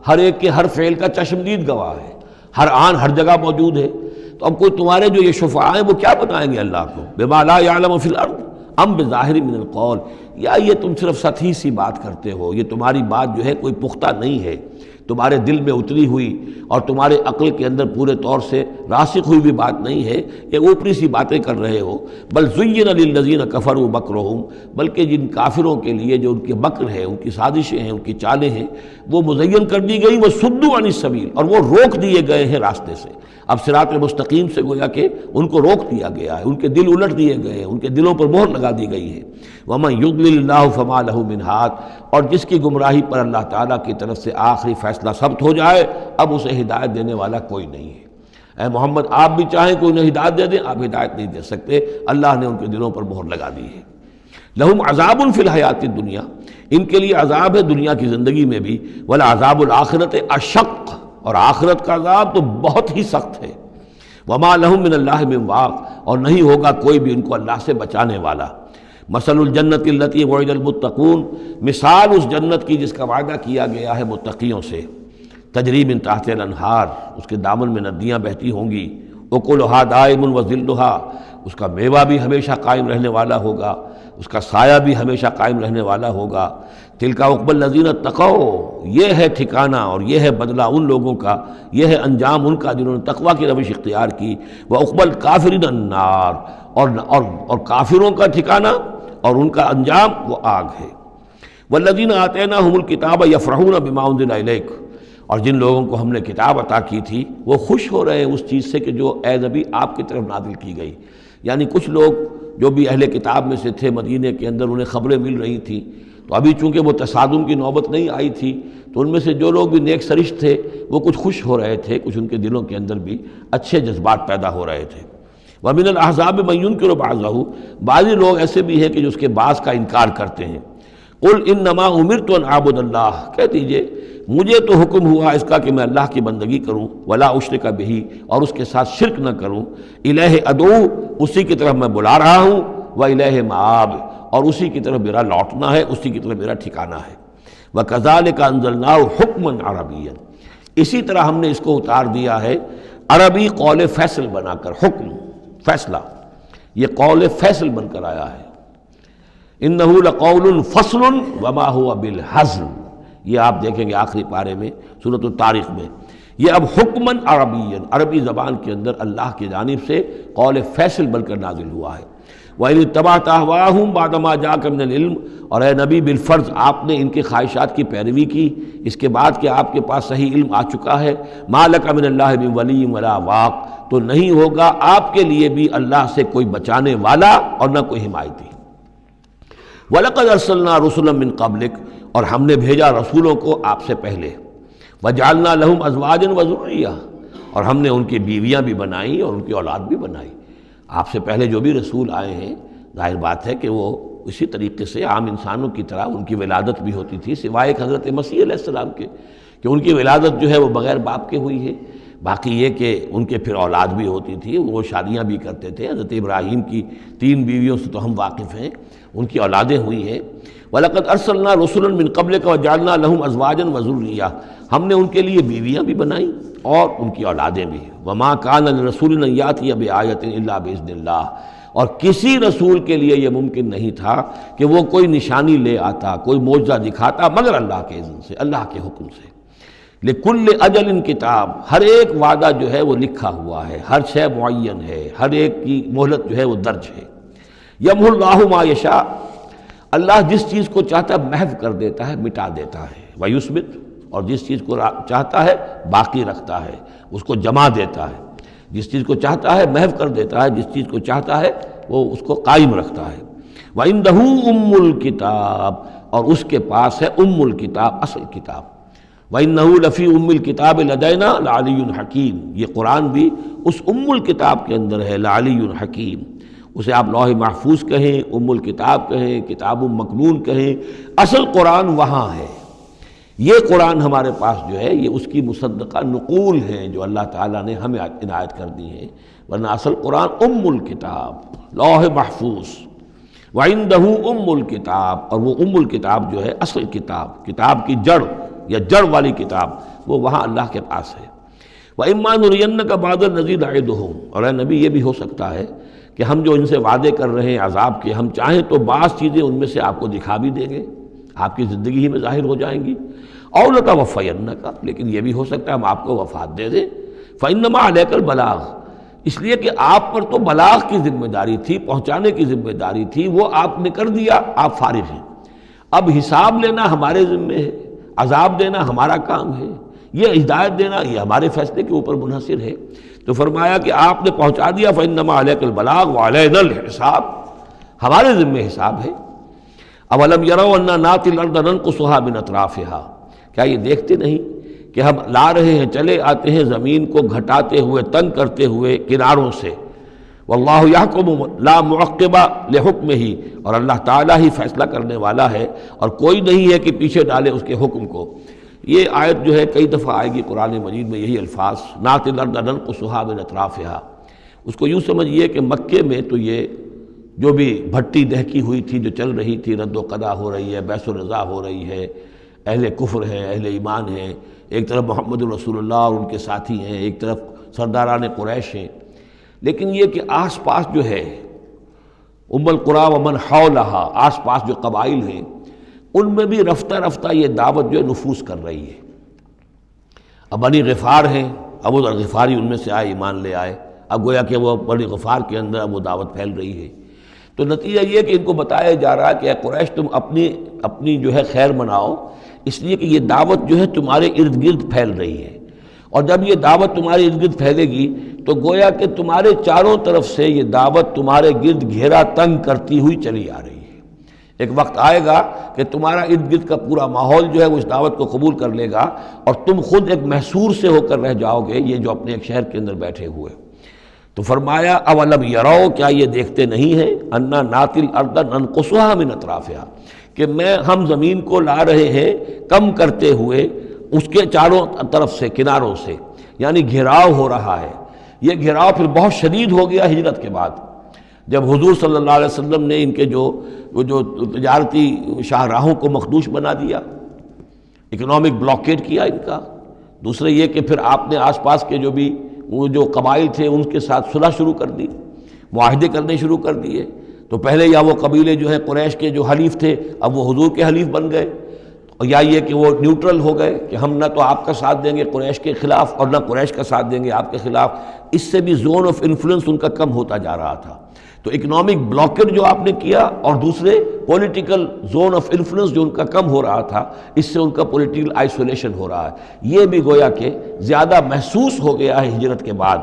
ہر ایک کے ہر فعل کا چشمدید گواہ ہے، ہر آن ہر جگہ موجود ہے۔ تو اب کوئی تمہارے جو یہ شفعاء ہیں وہ کیا بتائیں گے اللہ کو؟ بما لا یعلم فی الارض ام بظاہر من القول، یا یہ تم صرف سطحی سی بات کرتے ہو، یہ تمہاری بات جو ہے کوئی پختہ نہیں ہے، تمہارے دل میں اتری ہوئی اور تمہارے عقل کے اندر پورے طور سے راسخ ہوئی بھی بات نہیں ہے، یہ اوپری سی باتیں کر رہے ہو۔ بل زین للذین کفروا مکرہم، بلکہ جن کافروں کے لیے جو ان کے مکر ہے، ان کی سازشیں ہیں، ان کی چالیں ہیں، وہ مزین کر دی گئی، وصدوا عن السبیل، اور وہ روک دیے گئے ہیں راستے سے۔ اب صراط مستقیم سے گویا کہ ان کو روک دیا گیا ہے، ان کے دل الٹ دیے گئے ہیں، ان کے دلوں پر مہر لگا دی گئی ہے۔ وَمَن يُضْلِلِ اللَّهُ فَمَا لَهُ مِنْ هَادٍ، اور جس کی گمراہی پر اللہ تعالیٰ کی طرف سے آخری فیصلہ ثبت ہو جائے، اب اسے ہدایت دینے والا کوئی نہیں ہے۔ اے محمد، آپ بھی چاہیں کوئی انہیں ہدایت دے دیں، آپ ہدایت نہیں دے سکتے، اللہ نے ان کے دلوں پر مہر لگا دی ہے۔ لَهُمْ عَذَابٌ فِي الْحَيَاةِ الدُّنْيَا، ان کے لیے عذاب ہے دنیا کی زندگی میں بھی، وَلَعَذَابُ الْآخِرَةِ أَشَقُّ، اور آخرت کا عذاب تو بہت ہی سخت ہے۔ وما لهم من اللہ من واق، اور نہیں ہوگا کوئی بھی ان کو اللہ سے بچانے والا۔ مثل الجنت التي وعد المتقون، مثال اس جنت کی جس کا وعدہ کیا گیا ہے متقیوں سے، تجری من تحت الانہار، اس کے دامن میں ندیاں بہتی ہوں گی، اکلھا دائم وظلھا، اس کا میوہ بھی ہمیشہ قائم رہنے والا ہوگا، اس کا سایہ بھی ہمیشہ قائم رہنے والا ہوگا۔ تلک عقبی الذین اتقوا، یہ ہے ٹھکانہ اور یہ ہے بدلہ ان لوگوں کا، یہ ہے انجام ان کا جنہوں نے تقویٰ کی روش اختیار کی۔ وعقبی الکافرین النار، اور کافروں کا ٹھکانہ اور ان کا انجام وہ آگ ہے۔ والذین آتیناہم الکتاب یفرحون بما انزل الیک، اور جن لوگوں کو ہم نے کتاب عطا کی تھی وہ خوش ہو رہے ہیں اس چیز سے کہ جو اے نبی آپ کی طرف نازل کی گئی۔ یعنی کچھ لوگ جو بھی اہل کتاب میں سے تھے مدینے کے اندر، انہیں خبریں مل رہی تھیں، تو ابھی چونکہ وہ تصادم کی نوبت نہیں آئی تھی، تو ان میں سے جو لوگ بھی نیک سرشت تھے وہ کچھ خوش ہو رہے تھے، کچھ ان کے دلوں کے اندر بھی اچھے جذبات پیدا ہو رہے تھے۔ وَمِنَ الْأَحْزَابِ مَن يُنكِرُ بَعْضَهُ، بعضی لوگ ایسے بھی ہیں کہ جو اس کے بعض کا انکار کرتے ہیں۔ قُلْ إِنَّمَا أُمِرْتُ أَنْ أَعْبُدَ اللَّهَ، کہہ دیجئے مجھے تو حکم ہوا اس کا کہ میں اللہ کی بندگی کروں، ولا اشرک بہ، اور اس کے ساتھ شرک نہ کروں، الہ ادعو، اسی کی طرف میں بلا رہا ہوں، و الہ مآب، اور اسی کی طرف میرا لوٹنا ہے، اسی کی طرف میرا ٹھکانہ ہے۔ وکذالک انزلناہ حکما عربیا، اسی طرح ہم نے اس کو اتار دیا ہے عربی قول فیصل بنا کر، حکم فیصلہ، یہ قول فیصل بن کر آیا ہے۔ انہ لقول فصل وما هو بالہزل، یہ آپ دیکھیں گے آخری پارے میں سورۃ الطارق میں، یہ اب حکماً عربیاً، عربی زبان کے اندر اللہ کی جانب سے قول فیصل بن کر نازل ہوا ہے۔ وَإِنِ اتَّبَعْتَ أَهْوَاءَهُمْ بَعْدَ مَا جَاءَكَ مِنَ الْعِلْمِ، اور اے نبی بالفرض آپ نے ان کی خواہشات کی پیروی کی اس کے بعد کہ آپ کے پاس صحیح علم آ چکا ہے۔ مَا لَكَ مِنَ اللَّهِ مِن وَلِيٍّ وَلَا وَاقٍ، تو نہیں ہوگا آپ کے لیے بھی اللہ سے کوئی بچانے والا اور نہ کوئی حمایتی۔ وَلَقَدْ أَرْسَلْنَا رُسُلًا مِّن قَبْلِكَ، اور ہم نے بھیجا رسولوں کو آپ سے پہلے۔ وَجَعَلْنَا لَهُمْ أَزْوَاجًا وَذُرِّيَّةً، اور ہم نے ان کی بیویاں بھی بنائیں اور ان کی اولاد بھی بنائی۔ آپ سے پہلے جو بھی رسول آئے ہیں، ظاہر بات ہے کہ وہ اسی طریقے سے عام انسانوں کی طرح ان کی ولادت بھی ہوتی تھی، سوائے ایک حضرت مسیح علیہ السلام کے کہ ان کی ولادت جو ہے وہ بغیر باپ کے ہوئی ہے۔ باقی یہ کہ ان کے پھر اولاد بھی ہوتی تھی، وہ شادیاں بھی کرتے تھے۔ حضرت ابراہیم کی 3 بیویوں سے تو ہم واقف ہیں، ان کی اولادیں ہوئی ہیں۔ وَلَقَدْ أَرْسَلْنَا رُسُلًا مِّن قَبْلِكَ وَجَعَلْنَا لَهُمْ أَزْوَاجًا وَذُرِّيَّةً، ہم نے ان کے لیے بیویاں بھی بنائیں اور ان کی اولادیں بھی۔ وَمَا كَانَ لِرَسُولٍ أَن يَأْتِيَ بِآيَةٍ إِلَّا بِإِذْنِ اللَّهِ، اور کسی رسول کے لیے یہ ممکن نہیں تھا کہ وہ کوئی نشانی لے آتا، کوئی معجزہ دکھاتا، مگر اللہ کے اذن سے، اللہ کے حکم سے۔ لِكُلِّ أَجَلٍ کتاب، ہر ایک وعدہ جو ہے وہ لکھا ہوا ہے، ہر شے معین ہے، ہر ایک کی مہلت جو ہے وہ درج ہے۔ یمحو اللہ ما یشاء، اللہ جس چیز کو چاہتا ہے محو کر دیتا ہے، مٹا دیتا ہے۔ ویثبت، اور جس چیز کو چاہتا ہے باقی رکھتا ہے، اس کو جمع دیتا ہے۔ جس چیز کو چاہتا ہے محو کر دیتا ہے، جس چیز کو چاہتا ہے وہ اس کو قائم رکھتا ہے۔ وَعِندَهُ أُمُّ الْكِتَابِ، اور اس کے پاس ہے ام الکتاب، اصل کتاب۔ وَإِنَّهُ لَفِي أُمِّ الْكِتَابِ لَدَيْنَا لَعَلِيٌّ حَكِيمٌ، یہ قرآن بھی اس ام الکتاب کے اندر ہے، لَعَلِيٌّ حَكِيمٌ، اسے آپ لوح محفوظ کہیں، ام الکتاب کہیں، کتاب مکنون کہیں، اصل قرآن وہاں ہے۔ یہ قرآن ہمارے پاس جو ہے یہ اس کی مصدقہ نقول ہیں جو اللہ تعالیٰ نے ہمیں عنایت کر دی ہیں۔ ورنہ اصل قرآن ام الکتاب، لوح محفوظ، وَعِندَهُ ام الکتاب، اور وہ ام الکتاب جو ہے اصل کتاب، کتاب کی جڑ یا جڑ والی کتاب، وہ وہاں اللہ کے پاس ہے۔ وَإِمَّا نُرِيَنَّكَ بَعْضَ الَّذِي نَعِدُهُمْ، اور اے نبی یہ بھی ہو سکتا ہے کہ ہم جو ان سے وعدے کر رہے ہیں عذاب کے، ہم چاہیں تو بعض چیزیں ان میں سے آپ کو دکھا بھی دیں گے، آپ کی زندگی ہی میں ظاہر ہو جائیں گی۔ أَوْ لَتَوَفَّيَنَّكَ، لیکن یہ بھی ہو سکتا ہے ہم آپ کو وفات دے دیں۔ فَإِنَّمَا عَلَيْكَ الْبَلَاغُ، اس لیے کہ آپ پر تو بلاغ کی ذمہ داری تھی، پہنچانے کی ذمہ داری تھی، وہ آپ نے کر دیا، آپ فارغ ہیں۔ اب حساب لینا ہمارے ذمہ ہے، عذاب دینا ہمارا کام ہے، یہ ہدایت دینا یہ ہمارے فیصلے کے اوپر منحصر ہے۔ تو فرمایا کہ آپ نے پہنچا دیا، فَإِنَّمَا عَلَيْكَ الْبَلَاغُ وَعَلَيْنَا الْحِسَابُ، ہمارے ذمہ حساب ہے۔ أَوَلَمْ يَرَوْا أَنَّا نَأْتِي الْأَرْضَ نَنْقُصُهَا مِنْ أَطْرَافِهَا، کیا یہ دیکھتے نہیں کہ ہم لا رہے ہیں، چلے آتے ہیں زمین کو گھٹاتے ہوئے، تنگ کرتے ہوئے کناروں سے۔ واللہ یحکم لا معقب لحکمہ، اور اللہ تعالیٰ ہی فیصلہ کرنے والا ہے اور کوئی نہیں ہے کہ پیچھے ڈالے اس کے حکم کو۔ یہ آیت جو ہے کئی دفعہ آئے گی قرآن مجید میں، یہی الفاظ، نَأْتِي الْأَرْضَ نَنْقُصُهَا مِنْ أَطْرَافِهَا۔ اس کو یوں سمجھیے کہ مکے میں تو یہ جو بھی بھٹی دہکی ہوئی تھی، جو چل رہی تھی، رد و قضا ہو رہی ہے، بیس و رضا ہو رہی ہے، اہل کفر ہیں، اہل ایمان ہیں، ایک طرف محمد رسول اللہ اور ان کے ساتھی ہیں، ایک طرف سرداران قریش ہیں، لیکن یہ کہ آس پاس جو ہے ام القریٰ ومن حولہا، آس پاس جو قبائل ہیں، ان میں بھی رفتہ رفتہ یہ دعوت جو ہے نفوذ کر رہی ہے۔ اب بنی غفار ہیں، ابو ذر غفاری ان میں سے آئے، ایمان لے آئے، اب گویا کہ وہ بنی غفار کے اندر اب وہ دعوت پھیل رہی ہے۔ تو نتیجہ یہ کہ ان کو بتایا جا رہا ہے کہ اے قریش تم اپنی جو ہے خیر مناؤ، اس لیے کہ یہ دعوت جو ہے تمہارے ارد گرد پھیل رہی ہے، اور جب یہ دعوت تمہارے ارد گرد پھیلے گی تو گویا کہ تمہارے چاروں طرف سے یہ دعوت تمہارے گرد گھیرا تنگ کرتی ہوئی چلی آ رہی ہے۔ ایک وقت آئے گا کہ تمہارا ارد گرد کا پورا ماحول جو ہے وہ اس دعوت کو قبول کر لے گا، اور تم خود ایک محصور سے ہو کر رہ جاؤ گے، یہ جو اپنے ایک شہر کے اندر بیٹھے ہوئے۔ تو فرمایا اولم یروا، کیا یہ دیکھتے نہیں ہیں، انا ناتی الارض ننقصها من اطرافها، کہ ہم زمین کو لا رہے ہیں کم کرتے ہوئے اس کے چاروں طرف سے، کناروں سے، یعنی گھیراؤ ہو رہا ہے۔ یہ گھیراؤ پھر بہت شدید ہو گیا ہجرت کے بعد، جب حضور صلی اللہ علیہ وسلم نے ان کے جو تجارتی شاہراہوں کو مخدوش بنا دیا، اکنامک بلاکیڈ کیا ان کا۔ دوسرے یہ کہ پھر آپ نے آس پاس کے وہ جو قبائل تھے ان کے ساتھ صلح شروع کر دی، معاہدے کرنے شروع کر دیے۔ تو پہلے یا وہ قبیلے جو ہے قریش کے جو حلیف تھے اب وہ حضور کے حلیف بن گئے، اور یا یہ کہ وہ نیوٹرل ہو گئے کہ ہم نہ تو آپ کا ساتھ دیں گے قریش کے خلاف اور نہ قریش کا ساتھ دیں گے آپ کے خلاف۔ اس سے بھی زون آف انفلوئنس ان کا کم ہوتا جا رہا تھا۔ تو اکنامک بلاکیڈ جو آپ نے کیا، اور دوسرے پولیٹیکل زون آف انفلوئنس جو ان کا کم ہو رہا تھا، اس سے ان کا پولیٹیکل آئسولیشن ہو رہا ہے۔ یہ بھی گویا کہ زیادہ محسوس ہو گیا ہے ہجرت کے بعد،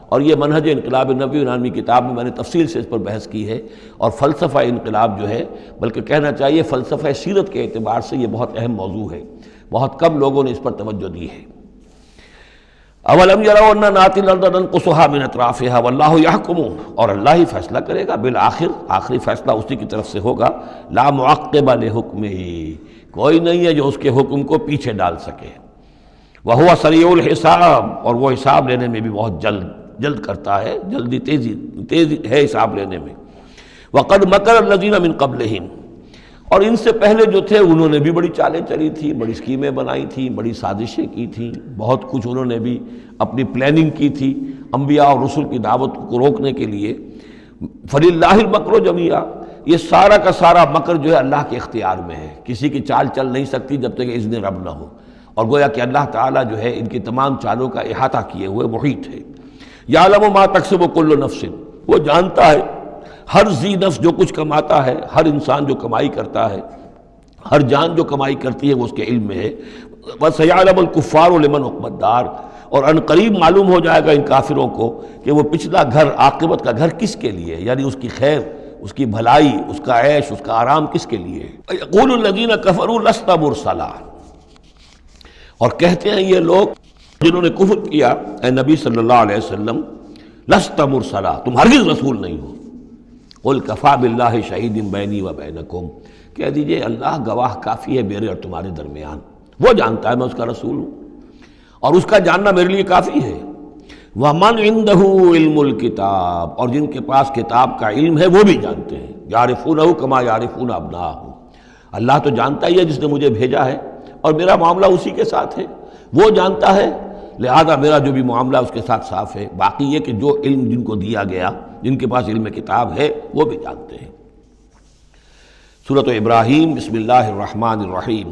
اور یہ منہج انقلاب نبوی نامی کتاب میں میں نے تفصیل سے اس پر بحث کی ہے، اور فلسفہ انقلاب جو ہے، بلکہ کہنا چاہیے فلسفہ سیرت کے اعتبار سے یہ بہت اہم موضوع ہے، بہت کم لوگوں نے اس پر توجہ دی ہے۔ اولم یروا انا ناتی الارض ننقصها من اطرافها واللہ یحکم، اور اللہ ہی فیصلہ کرے گا، بالآخر آخری فیصلہ اسی کی طرف سے ہوگا۔ لا معقب لحکمہ، کوئی نہیں ہے جو اس کے حکم کو پیچھے ڈال سکے۔ وہو سریع الحساب، اور وہ حساب لینے میں بھی بہت جلد کرتا ہے، جلدی تیزی ہے حساب لینے میں۔ وقد مکر الذین من قبلہم، اور ان سے پہلے جو تھے انہوں نے بھی بڑی چالیں چلی تھی، بڑی اسکیمیں بنائی تھیں، بڑی سازشیں کی تھیں، بہت کچھ انہوں نے بھی اپنی پلاننگ کی تھی انبیاء اور رسل کی دعوت کو روکنے کے لیے۔ فللہ المکر جمیعا، یہ سارا کا سارا مکر جو ہے اللہ کے اختیار میں ہے، کسی کی چال چل نہیں سکتی جب تک اذن رب نہ ہو، اور گویا کہ اللہ تعالیٰ جو ہے ان کی تمام چالوں کا احاطہ کیے ہوئے محیط ہے۔ یعلم ما تکسب کل نفس، وہ جانتا ہے ہر ذی نفس جو کچھ کماتا ہے، ہر انسان جو کمائی کرتا ہے، ہر جان جو کمائی کرتی ہے وہ اس کے علم میں ہے۔ وَسَيَعْلَمُ الْكُفَّارُ لِمَنْ عُقْبَى الدَّارِ، اور ان قریب معلوم ہو جائے گا ان کافروں کو کہ وہ پچھلا گھر، عاقبت کا گھر کس کے لیے، یعنی اس کی خیر، اس کی بھلائی، اس کا عیش، اس کا آرام کس کے لیے ہے۔ يَقُولُ الَّذِينَ كَفَرُوا لَسْتَ مُرْسَلًا، اور کہتے ہیں یہ لوگ جنہوں نے کفر کیا، اے نبی صلی اللہ علیہ وسلم، لست مرسلا، تم ہرگز رسول نہیں ہو۔ قل کفا باللہ شہید بینی و بینکم، کہہ دیجئے اللہ گواہ کافی ہے میرے اور تمہارے درمیان، وہ جانتا ہے میں اس کا رسول ہوں، اور اس کا جاننا میرے لیے کافی ہے۔ وَمَنْ عِنْدَهُ عِلْمُ الْكِتَابِ، اور جن کے پاس کتاب کا علم ہے وہ بھی جانتے ہیں، يَعْرِفُونَهُ كَمَا يَعْرِفُونَ أَبْنَاءَهُمْ، اللہ تو جانتا ہی ہے جس نے مجھے بھیجا ہے اور میرا معاملہ اسی کے ساتھ ہے، وہ جانتا ہے، لہذا میرا جو بھی معاملہ اس کے ساتھ صاف ہے۔ باقی یہ کہ جو علم جن کو دیا گیا، جن کے پاس علم کتاب ہے، وہ بھی جانتے ہیں۔ سورۃ ابراہیم، بسم اللہ الرحمن الرحیم،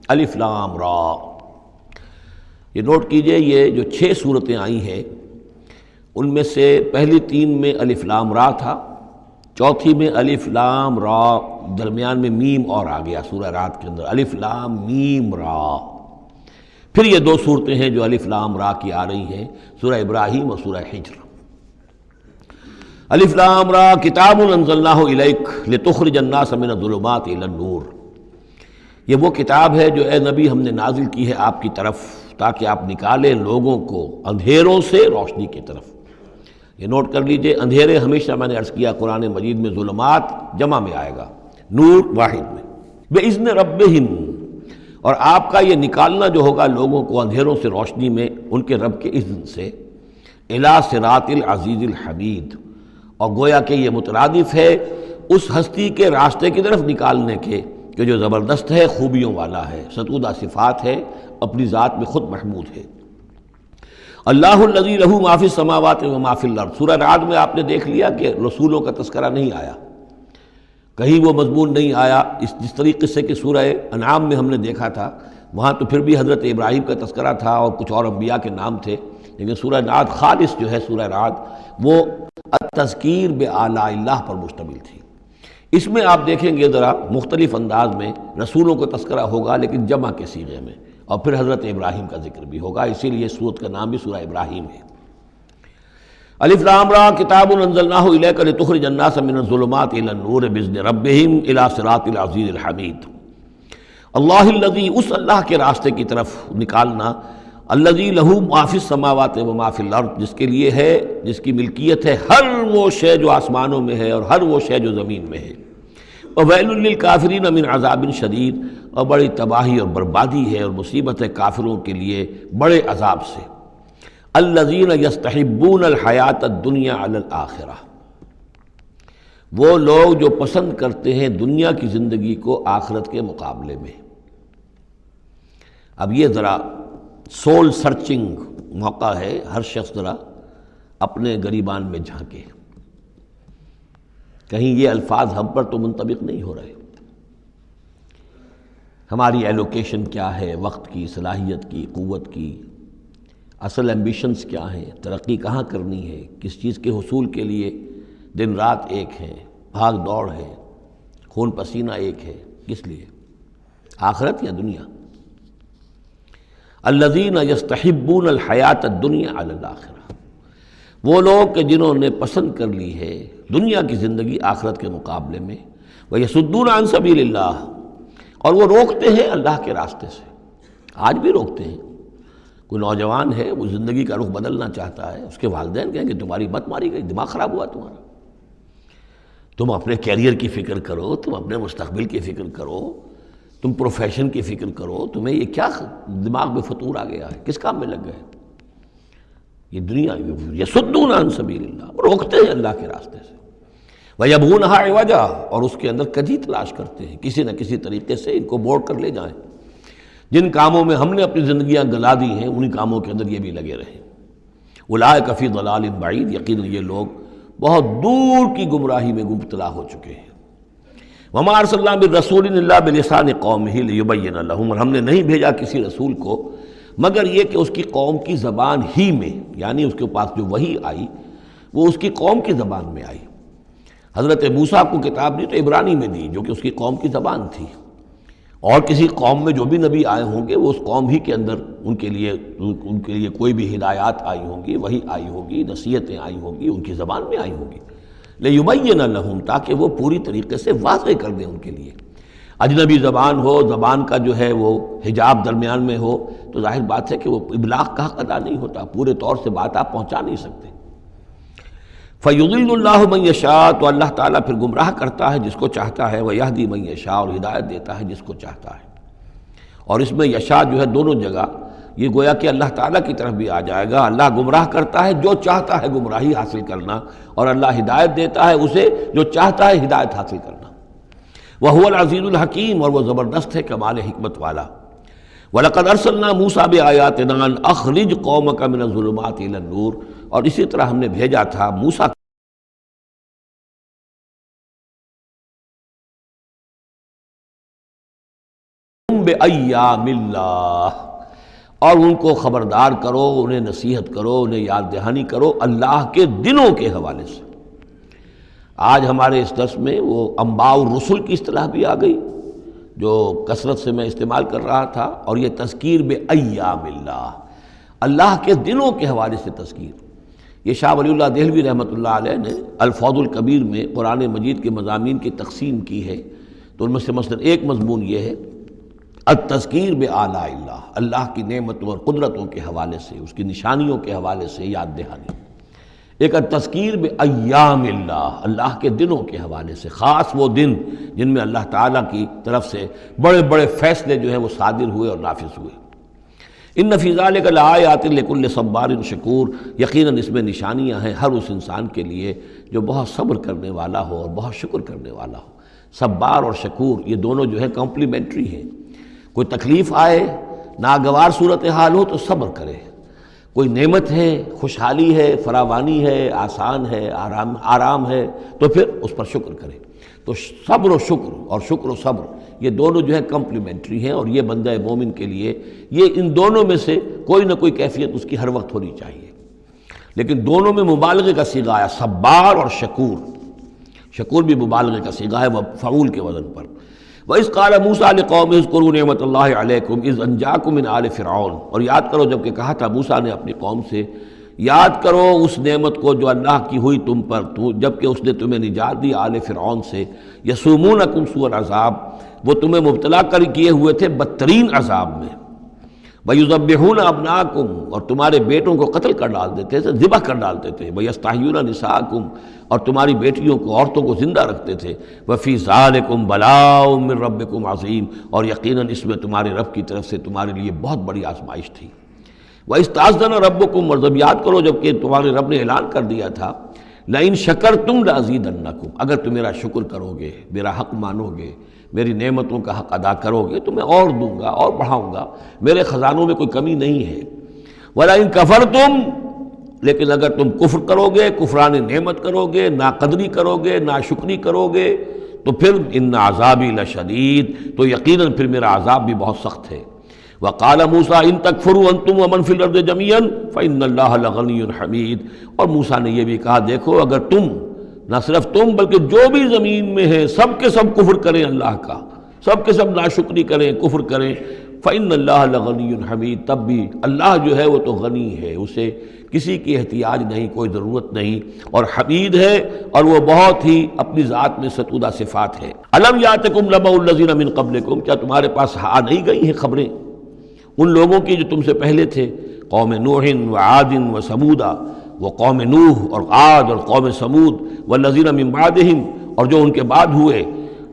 الف لام را۔ یہ نوٹ کیجئے، یہ جو 6 صورتیں آئی ہیں ان میں سے پہلی 3 میں الف لام را تھا، چوتھی میں الف لام را، درمیان میں میم اور آ گیا سورہ رعد کے اندر، الف لام میم را۔ پھر یہ 2 صورتیں ہیں جو الف لام را کی آ رہی ہیں، سورہ ابراہیم اور سورہ حجر۔ الف لام را، کتاب انزلناہ الیک لتخرج الناس من الظلمات الی النور، یہ وہ کتاب ہے جو اے نبی ہم نے نازل کی ہے آپ کی طرف تاکہ آپ نکالیں لوگوں کو اندھیروں سے روشنی کی طرف۔ یہ نوٹ کر لیجئے، اندھیرے ہمیشہ میں نے عرض کیا قرآن مجید میں ظلمات جمع میں آئے گا، نور واحد میں، بِإِذْنِ رَبِّهِمْ، اور آپ کا یہ نکالنا جو ہوگا لوگوں کو اندھیروں سے روشنی میں ان کے رب کے اذن سے، اِلیٰ صراط العزیز الحمید، اور گویا کہ یہ مترادف ہے اس ہستی کے راستے کی طرف نکالنے کے کہ جو زبردست ہے، خوبیوں والا ہے، ستودہ صفات ہے، اپنی ذات میں خود محمود ہے۔ اللہ الذی لہ ما فی السماوات و ما فی الارض، سورہ رعد میں آپ نے دیکھ لیا کہ رسولوں کا تذکرہ نہیں آیا، کہیں وہ مضمون نہیں آیا، جس طریقے سے کہ سورہ انعام میں ہم نے دیکھا تھا، وہاں تو پھر بھی حضرت ابراہیم کا تذکرہ تھا اور کچھ اور انبیاء کے نام تھے، لیکن سورہ رعد خالص جو ہے سورہ رعد وہ التذکیر بآلاء اللہ پر مشتمل تھی۔ اس میں آپ دیکھیں گے ذرا مختلف انداز میں رسولوں کو تذکرہ ہوگا لیکن جمع کے صیغے میں، اور پھر حضرت ابراہیم کا ذکر بھی ہوگا، اسی لیے سورت کا نام بھی سورہ ابراہیم ہے۔ الف لام را، کتاب انزلناہ الیک لتخرج الناس من الظلمات الی النور بإذن ربہم الی صراط العزیز الحمید۔ اللہ الذی، اس اللہ کے راستے کی طرف نکالنا، الذی لہ ما فی السماوات و ما فی الارض، جس کے لیے ہے، جس کی ملکیت ہے ہر وہ شے جو آسمانوں میں ہے اور ہر وہ شے جو زمین میں ہے، وویل للکافرین من عذاب شدید، اور بڑی تباہی اور بربادی ہے اور مصیبت ہے کافروں کے لیے بڑے عذاب سے۔ الذین یستحبون الحیات الدنیا علی الآخرہ، وہ لوگ جو پسند کرتے ہیں دنیا کی زندگی کو آخرت کے مقابلے میں۔ اب یہ ذرا سول سرچنگ موقع ہے، ہر شخص ذرا اپنے گریبان میں جھانکے، کہیں یہ الفاظ ہم پر تو منطبق نہیں ہو رہے۔ ہماری ایلوکیشن کیا ہے، وقت کی، صلاحیت کی، قوت کی، اصل ایمبیشنز کیا ہیں، ترقی کہاں کرنی ہے، کس چیز کے حصول کے لیے دن رات ایک ہے، بھاگ دوڑ ہے، خون پسینہ ایک ہے، کس لیے؟ آخرت یا دنیا؟ الذین یستحبون الحیات الدنیا علی الآخرہ، وہ لوگ کہ جنہوں نے پسند کر لی ہے دنیا کی زندگی آخرت کے مقابلے میں، ویصدون عن سبیل اللہ، اور وہ روکتے ہیں اللہ کے راستے سے، آج بھی روکتے ہیں۔ کوئی نوجوان ہے، وہ زندگی کا رخ بدلنا چاہتا ہے، اس کے والدین کہیں کہ تمہاری مت ماری گئی، دماغ خراب ہوا تمہارا، تم اپنے کیریئر کی فکر کرو، تم اپنے مستقبل کی فکر کرو، تم پروفیشن کی فکر کرو، تمہیں یہ کیا دماغ میں فطور آ گیا ہے، کس کام میں لگ گئے؟ یہ دنیا، یصدون عن سبیل اللہ، روکتے ہیں اللہ کے راستے سے، وَيَبْغُونَهَا عِوَجًا، اور اس کے اندر کجی تلاش کرتے ہیں، کسی نہ کسی طریقے سے ان کو موڑ کر لے جائیں۔ جن کاموں میں ہم نے اپنی زندگیاں گلا دی ہیں انہی کاموں کے اندر یہ بھی لگے رہے۔ اولئک فی ضلال بعید، یقیناً یہ لوگ بہت دور کی گمراہی میں مبتلا ہو چکے ہیں۔ وما ارسلنا من رسول الا بلسان قومہ لیبین لہم، اور ہم نے نہیں بھیجا کسی رسول کو مگر یہ کہ اس کی قوم کی زبان ہی میں، یعنی اس کے پاس جو وحی آئی وہ اس کی قوم کی زبان میں آئی۔ حضرت موسیٰ کو کتاب دی تو عبرانی میں دی جو کہ اس کی قوم کی زبان تھی، اور کسی قوم میں جو بھی نبی آئے ہوں گے وہ اس قوم ہی کے اندر ان کے لیے کوئی بھی ہدایات آئی ہوں گی، وحی آئی ہوگی، نصیحتیں آئی ہوں گی، ان کی زبان میں آئی ہوں گی، لیبین لہم، تاکہ وہ پوری طریقے سے واضح کر دیں ان کے لیے۔ اجنبی زبان ہو، زبان کا جو ہے وہ حجاب درمیان میں ہو تو ظاہر بات ہے کہ وہ ابلاغ کا حق ادا نہیں ہوتا، پورے طور سے بات آپ پہنچا نہیں سکتے۔ فَيُضِلُّ اللَّهُ مَن يَشَاءُ، تو اللہ تعالیٰ پھر گمراہ کرتا ہے جس کو چاہتا ہے، وَيَهْدِي مَن يَشَاءُ، اور ہدایت دیتا ہے جس کو چاہتا ہے۔ اور اس میں یشاء جو ہے دونوں جگہ یہ گویا کہ اللہ تعالیٰ کی طرف بھی آ جائے گا۔ اللہ گمراہ کرتا ہے جو چاہتا ہے گمراہی حاصل کرنا، اور اللہ ہدایت دیتا ہے اسے جو چاہتا ہے ہدایت حاصل کرنا۔ وَهُوَ الْعَزِيزُ الْحَكِيمُ، اور وہ زبردست ہے کمال حکمت والا۔ وَلَقَدْ أَرْسَلْنَا مُوسَىٰ بِآيَاتِنَا أَنْ أَخْرِجْ قَوْمَكَ مِنَ الظُّلُمَاتِ إِلَى النُّورِ، اور اسی طرح ہم نے بھیجا تھا موسیٰ بِأَيَّامِ اللَّهِ، اور ان کو خبردار کرو، انہیں نصیحت کرو، انہیں یاد دہانی کرو اللہ کے دنوں کے حوالے سے۔ آج ہمارے اس درس میں وہ انباء الرسل کی اصطلاح بھی آ گئی جو کثرت سے میں استعمال کر رہا تھا، اور یہ تذکیر بِأَيَّامِ اللَّهِ، اللہ کے دنوں کے حوالے سے تذکیر۔ یہ شاہ ولی اللہ دہلوی رحمۃ اللہ علیہ نے الفوض الکبیر میں قرآن مجید کے مضامین کی تقسیم کی ہے، تو ان میں سے مثلا ایک مضمون یہ ہے التذکیر بآلاء اللہ، اللہ کی نعمتوں اور قدرتوں کے حوالے سے، اس کی نشانیوں کے حوالے سے یاد دہانی۔ ایک التذکیر بایام اللہ، اللہ کے دنوں کے حوالے سے، خاص وہ دن جن میں اللہ تعالیٰ کی طرف سے بڑے بڑے فیصلے جو ہیں وہ صادر ہوئے اور نافذ ہوئے۔ ان فی ذلک لآیات لکل صبار شکور، یقیناً اس میں نشانیاں ہیں ہر اس انسان کے لیے جو بہت صبر کرنے والا ہو اور بہت شکر کرنے والا ہو۔ صبار اور شکور یہ دونوں جو ہے کمپلیمنٹری ہیں۔ کوئی تکلیف آئے، ناگوار صورتحال ہو تو صبر کرے، کوئی نعمت ہے، خوشحالی ہے، فراوانی ہے، آسان ہے، آرام ہے تو پھر اس پر شکر کرے۔ تو صبر و شکر اور شکر و صبر یہ دونوں جو ہے کمپلیمنٹری ہیں، اور یہ بندہ مومن کے لیے یہ ان دونوں میں سے کوئی نہ کوئی کیفیت اس کی ہر وقت ہونی چاہیے۔ لیکن دونوں میں مبالغے کا صیغہ آیا، صبار اور شکور۔ شکور بھی مبالغے کا صیغہ ہے مفعول کے وزن پر۔ وَإِذْ قَالَ مُوسَىٰ لِقَوْمِهِ اذْكُرُوا نِعْمَتَ اللَّهِ عَلَيْكُمْ إِذْ أَنْجَاكُم مِّنْ آلِ فِرْعَوْنَ، اور یاد کرو جب کہ کہا تھا موسیٰ نے اپنی قوم سے، یاد کرو اس نعمت کو جو اللہ کی ہوئی تم پر، جب کہ اس نے تمہیں نجات دی آل فرعون سے۔ یسومونکم سوء العذاب، وہ تمہیں مبتلا کیے ہوئے تھے بدترین عذاب میں۔ وَيُذَبِّحُونَ أَبْنَاءَكُمْ، اور تمہارے بیٹوں کو قتل کر ڈالتے تھے، ذبح کر ڈالتے تھے۔ وَيَسْتَحْيُونَ نِسَاءَكُمْ، اور تمہاری بیٹیوں کو، عورتوں کو زندہ رکھتے تھے۔ وَفِي ذَلِكُمْ بَلَاءٌ مِّن رَبِّكُمْ عَظِيمٌ، اور یقیناً اس میں تمہارے رب کی طرف سے تمہارے لیے بہت بڑی آزمائش تھی۔ وَإِذْ تَأَذَّنَ رَبُّكُمْ، اور جب یاد کرو جب کہ تمہارے رب نے اعلان کر دیا تھا لَإِن شَكَرْتُمْ لَأَزِيدَنَّكُمْ، اگر تم میرا شکر کرو گے، میرا حق مانو گے، میری نعمتوں کا حق ادا کرو گے تو میں اور دوں گا اور بڑھاؤں گا، میرے خزانوں میں کوئی کمی نہیں ہے۔ وَلَئِن كَفَرْتُمْ، لیکن اگر تم کفر کرو گے، کفران نعمت کرو گے، ناقدری کرو گے، ناشکری کرو گے، تو پھر ان عذابی لشدید، تو یقیناً پھر میرا عذاب بھی بہت سخت ہے۔ وَقَالَ مُوسَىٰ إِن تَكْفُرُوا أَنتُمْ وَمَنْ فِي الْأَرْضِ جَمِيعًا فَإِنَّ اللَّهَ لَغَنِيٌّ حَمِيدٌ، اور موسیٰ نے یہ بھی کہا دیکھو اگر تم، نہ صرف تم بلکہ جو بھی زمین میں ہے سب کے سب کفر کریں اللہ کا، سب کے سب ناشکری کریں، کفر کریں، فَإِنَّ اللَّهَ لَغَنِيٌّ حَمِيدٌ، تب بھی اللہ جو ہے وہ تو غنی ہے، اسے کسی کی احتیاج نہیں، کوئی ضرورت نہیں، اور حمید ہے، اور وہ بہت ہی اپنی ذات میں ستودہ صفات ہے۔ أَلَمْ يَأْتِكُمْ نَبَأُ الَّذِينَ مِن قَبْلِكُمْ، کیا تمہارے پاس آ نہیں گئی ہیں خبریں ان لوگوں کی جو تم سے پہلے تھے، قوم نوح وعاد وثمود، وہ قوم نوح اور عاد اور قوم سمود، والذین من بعدہم، اور جو ان کے بعد ہوئے،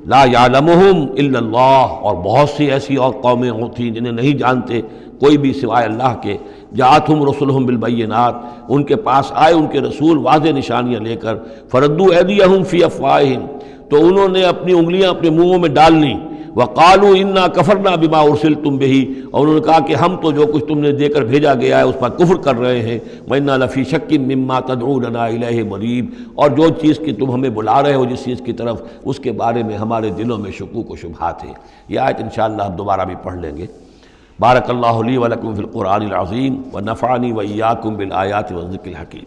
لا یعلمہم الا اللہ، اور بہت سی ایسی اور قومیں ہوتی جنہیں نہیں جانتے کوئی بھی سوائے اللہ کے۔ جاءتہم رسلہم بالبینات، ان کے پاس آئے ان کے رسول واضح نشانیاں لے کر، فردوا ایدیہم فی افواہہم، تو انہوں نے اپنی انگلیاں اپنے منہوں میں ڈال لیں، وقالوا انا کفرنا بما ارسلتم به، اور انہوں نے کہا کہ ہم تو جو کچھ تم نے دے کر بھیجا گیا ہے اس پر کفر کر رہے ہیں۔ وانا لفی شک مما تدعوننا الیہ مریب، اور جو چیز کی تم ہمیں بلا رہے ہو جس چیز کی طرف، اس کے بارے میں ہمارے دلوں میں شکوک و شبہات ہیں۔ یہ آیت انشاءاللہ ہم دوبارہ بھی پڑھ لیں گے۔ بارک اللہ لی ولکم فی القرآن العظیم ونفعنی وإیاکم بالآیات والذکر الحکیم۔